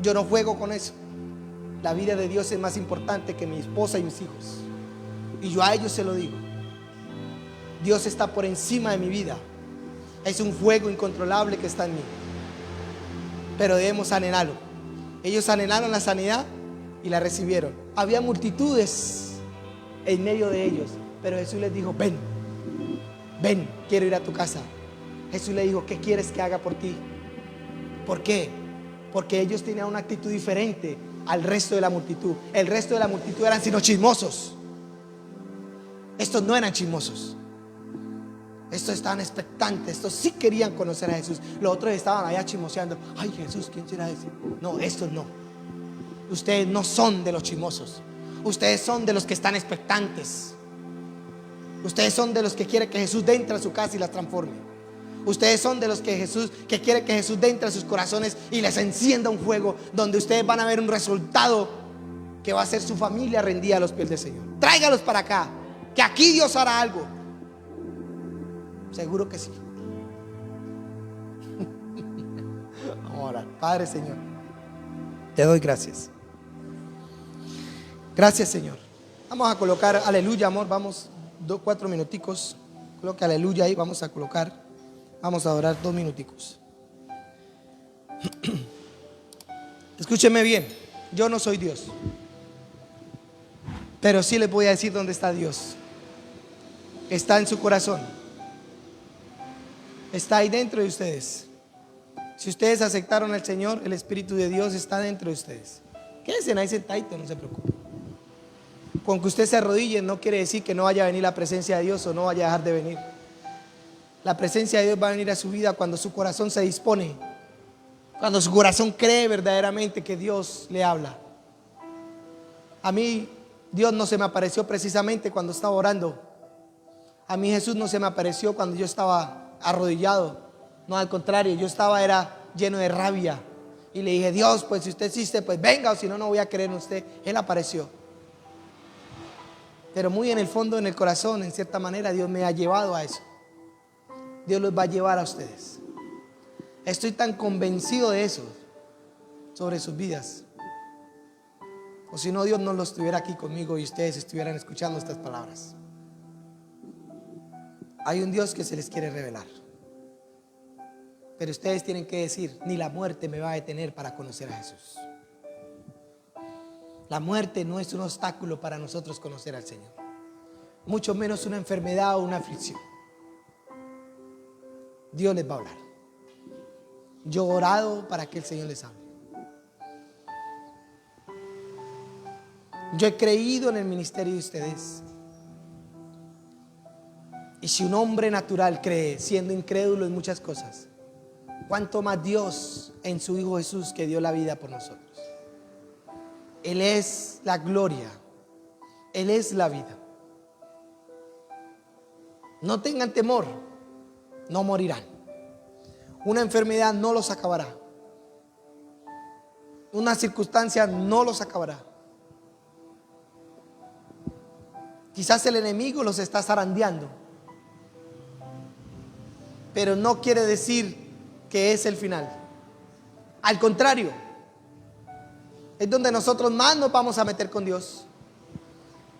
Speaker 1: Yo no juego con eso. La vida de Dios es más importante que mi esposa y mis hijos. Y yo a ellos se lo digo: Dios está por encima de mi vida. Es un fuego incontrolable que está en mí, pero debemos anhelarlo. Ellos anhelaron la sanidad y la recibieron. Había multitudes en medio de ellos, pero Jesús les dijo: ven, ven, quiero ir a tu casa. Jesús le dijo: ¿qué quieres que haga por ti? ¿Por qué? Porque ellos tenían una actitud diferente al resto de la multitud. El resto de la multitud eran sino chismosos. Estos no eran chismosos. Estos estaban expectantes. Estos sí querían conocer a Jesús. Los otros estaban allá chismoseando: ay, Jesús, ¿quién será ese? No, estos no. Ustedes no son de los chismosos. Ustedes son de los que están expectantes. Ustedes son de los que quieren que Jesús entre a su casa y las transforme. Ustedes son de los que quiere que Jesús entre a sus corazones y les encienda un fuego donde ustedes van a ver un resultado que va a ser su familia rendida a los pies del Señor. Tráigalos para acá, que aquí Dios hará algo. Seguro que sí. Vamos a orar. Padre, Señor, te doy gracias. Gracias, Señor. Vamos a colocar aleluya, amor. Vamos 4 minuticos. Coloque aleluya ahí. Vamos a colocar. Vamos a orar 2 minuticos. Escúcheme bien. Yo no soy Dios, pero sí les voy a decir dónde está Dios. Está en su corazón. Está ahí dentro de ustedes. Si ustedes aceptaron al Señor, el Espíritu de Dios está dentro de ustedes. Quédense ahí sentaditos, no se preocupen. Con que usted se arrodille no quiere decir que no vaya a venir la presencia de Dios o no vaya a dejar de venir. La presencia de Dios va a venir a su vida cuando su corazón se dispone, cuando su corazón cree verdaderamente que Dios le habla. A mí Dios no se me apareció precisamente cuando estaba orando. A mí Jesús no se me apareció cuando yo estaba arrodillado. No, al contrario, yo era lleno de rabia. Y le dije: Dios, pues si usted existe, pues venga, o si no, no voy a creer en usted. Él apareció. Pero muy en el fondo, en el corazón, en cierta manera, Dios me ha llevado a eso. Dios los va a llevar a ustedes. Estoy tan convencido de eso sobre sus vidas. O si no, Dios no los estuviera aquí conmigo y ustedes estuvieran escuchando estas palabras. Hay un Dios que se les quiere revelar, pero ustedes tienen que decir: ni la muerte me va a detener para conocer a Jesús. La muerte no es un obstáculo para nosotros conocer al Señor, mucho menos una enfermedad o una aflicción. Dios les va a hablar. Yo he orado para que el Señor les hable. Yo he creído en el ministerio de ustedes. Y si un hombre natural cree, siendo incrédulo en muchas cosas, ¿cuánto más Dios en su Hijo Jesús, que dio la vida por nosotros? Él es la gloria, Él es la vida. No tengan temor, no morirán. Una enfermedad no los acabará. Una circunstancia no los acabará. Quizás el enemigo los está zarandeando, pero no quiere decir que es el final. Al contrario, es donde nosotros más nos vamos a meter con Dios.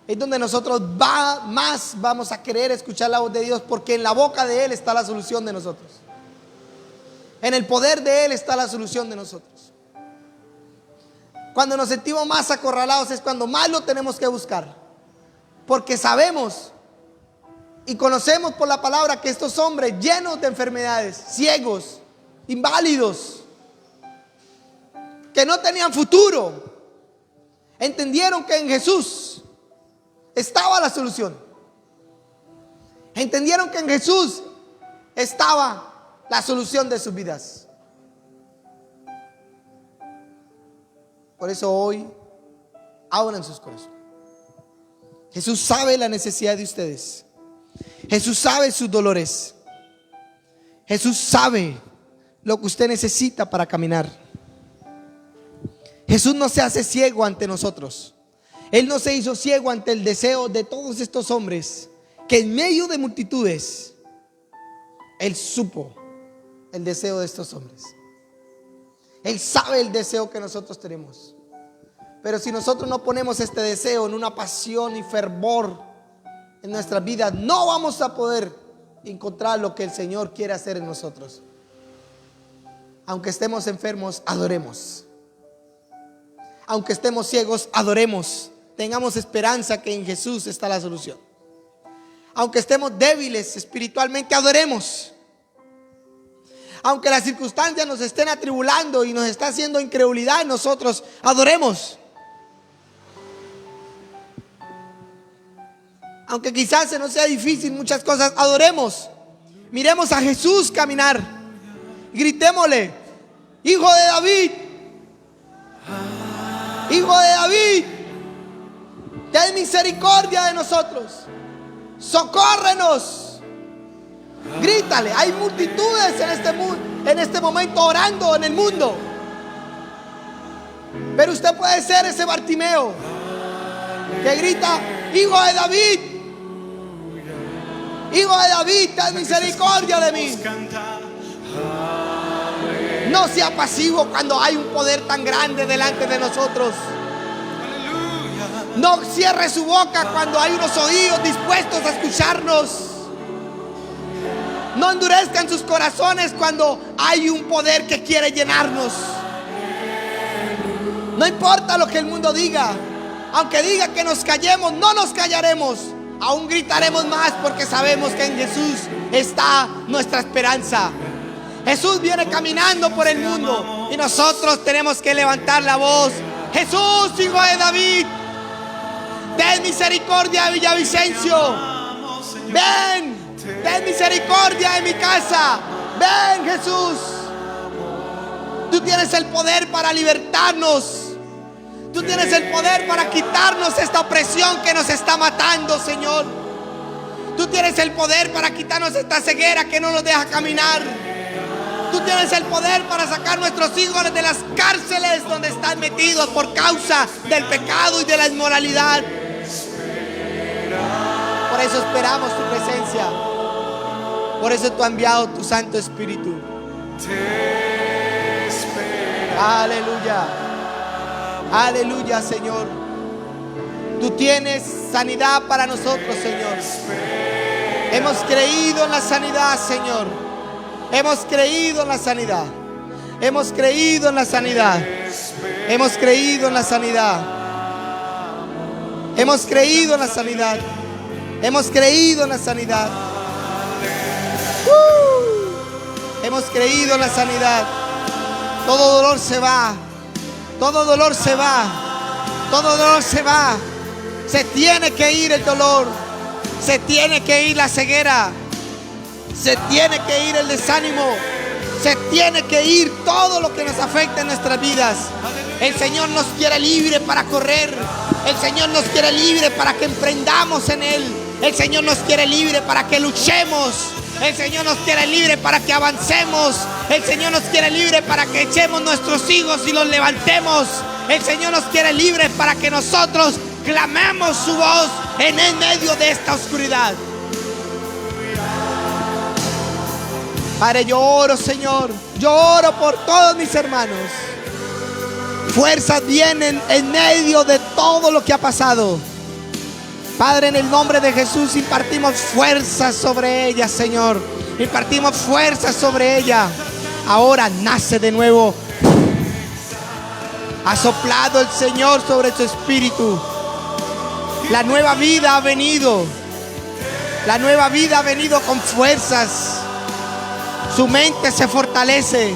Speaker 1: Es donde nosotros más vamos a querer escuchar la voz de Dios, porque en la boca de Él está la solución de nosotros. En el poder de Él está la solución de nosotros. Cuando nos sentimos más acorralados es cuando más lo tenemos que buscar, porque sabemos y conocemos por la palabra que estos hombres llenos de enfermedades, ciegos, inválidos, que no tenían futuro, entendieron que en Jesús estaba la solución. Entendieron que en Jesús estaba la solución de sus vidas. Por eso hoy abran sus corazones. Jesús sabe la necesidad de ustedes. Jesús sabe sus dolores. Jesús sabe lo que usted necesita para caminar. Jesús no se hace ciego ante nosotros. Él no se hizo ciego ante el deseo de todos estos hombres, que en medio de multitudes Él supo el deseo de estos hombres. Él sabe el deseo que nosotros tenemos. Pero si nosotros no ponemos este deseo en una pasión y fervor en nuestras vidas, no vamos a poder encontrar lo que el Señor quiere hacer en nosotros. Aunque estemos enfermos, adoremos. Aunque estemos ciegos, adoremos. Tengamos esperanza que en Jesús está la solución. Aunque estemos débiles espiritualmente, adoremos. Aunque las circunstancias nos estén atribulando y nos está haciendo incredulidad, nosotros adoremos. Aunque quizás se nos sea difícil muchas cosas, adoremos. Miremos a Jesús caminar. Gritémosle: Hijo de David, Hijo de David, ten misericordia de nosotros, socórrenos. Grítale. Hay multitudes en este momento orando en el mundo, pero usted puede ser ese Bartimeo que grita: Hijo de David, Hijo de David, ten misericordia de mí. No sea pasivo cuando hay un poder tan grande delante de nosotros. No cierre su boca cuando hay unos oídos dispuestos a escucharnos. No endurezcan sus corazones cuando hay un poder que quiere llenarnos. No importa lo que el mundo diga. Aunque diga que nos callemos, no nos callaremos. Aún gritaremos más, porque sabemos que en Jesús está nuestra esperanza. Jesús viene caminando por el mundo y nosotros tenemos que levantar la voz: Jesús, Hijo de David, ten misericordia de Villavicencio. Ven, ten misericordia de mi casa. Ven, Jesús. Tú tienes el poder para libertarnos. Tú tienes el poder para quitarnos esta opresión que nos está matando, Señor. Tú tienes el poder para quitarnos esta ceguera que no nos deja caminar. Tú tienes el poder para sacar nuestros hijos de las cárceles donde están metidos por causa del pecado y de la inmoralidad. Por eso esperamos tu presencia. Por eso tú has enviado tu Santo Espíritu. Aleluya. Aleluya, Señor. Tú tienes sanidad para nosotros, Señor. Hemos creído en la sanidad, Señor. Hemos creído en la sanidad. Hemos creído en la sanidad. Hemos creído en la sanidad. Hemos creído en la sanidad. Hemos creído en la sanidad. Hemos creído en la sanidad. Todo dolor se va. Todo dolor se va. Todo dolor se va. Se tiene que ir el dolor. Se tiene que ir la ceguera. Se tiene que ir el desánimo. Se tiene que ir todo lo que nos afecta en nuestras vidas. El Señor nos quiere libre para correr. El Señor nos quiere libre para que emprendamos en Él. El Señor nos quiere libre para que luchemos. El Señor nos quiere libre para que avancemos. El Señor nos quiere libre para que echemos nuestros hijos y los levantemos. El Señor nos quiere libre para que nosotros clamemos su voz en el medio de esta oscuridad. Padre, yo oro, Señor. Yo oro por todos mis hermanos. Fuerzas vienen en medio de todo lo que ha pasado. Padre, en el nombre de Jesús impartimos fuerzas sobre ella, Señor. Impartimos fuerzas sobre ella. Ahora nace de nuevo. Ha soplado el Señor sobre su espíritu. La nueva vida ha venido. La nueva vida ha venido con fuerzas. Su mente se fortalece.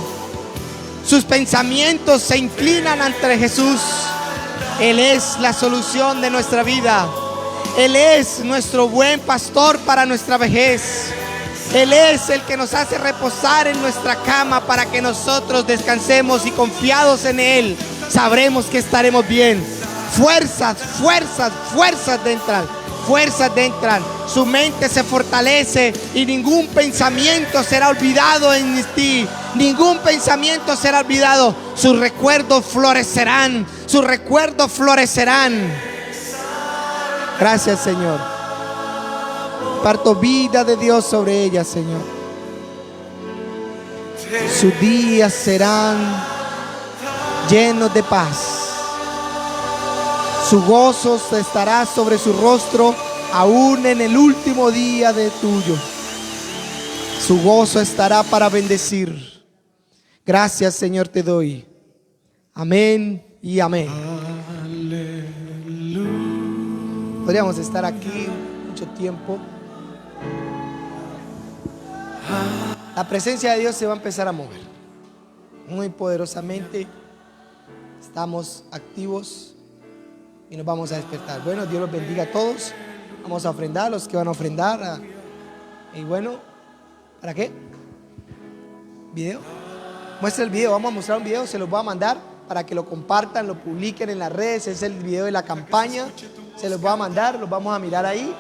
Speaker 1: Sus pensamientos se inclinan ante Jesús. Él es la solución de nuestra vida. Él es nuestro buen pastor para nuestra vejez. Él es el que nos hace reposar en nuestra cama para que nosotros descansemos y confiados en Él sabremos que estaremos bien. Fuerzas, fuerzas, fuerzas dentro. Fuerzas dentro. Su mente se fortalece y ningún pensamiento será olvidado en ti. Ningún pensamiento será olvidado. Sus recuerdos florecerán. Sus recuerdos florecerán. Gracias, Señor. Parto vida de Dios sobre ella, Señor. Sus días serán llenos de paz. Su gozo estará sobre su rostro aún en el último día de tuyo. Su gozo estará para bendecir. Gracias, Señor, te doy. Amén y amén. Podríamos estar aquí mucho tiempo. La presencia de Dios se va a empezar a mover muy poderosamente. Estamos activos y nos vamos a despertar. Bueno, Dios los bendiga a todos. Vamos a ofrendar, los que van a ofrendar. Y bueno, ¿para qué? ¿Video? Muestra el video, vamos a mostrar un video, se los voy a mandar para que lo compartan, lo publiquen en las redes. Es el video de la campaña, se los voy a mandar, los vamos a mirar ahí.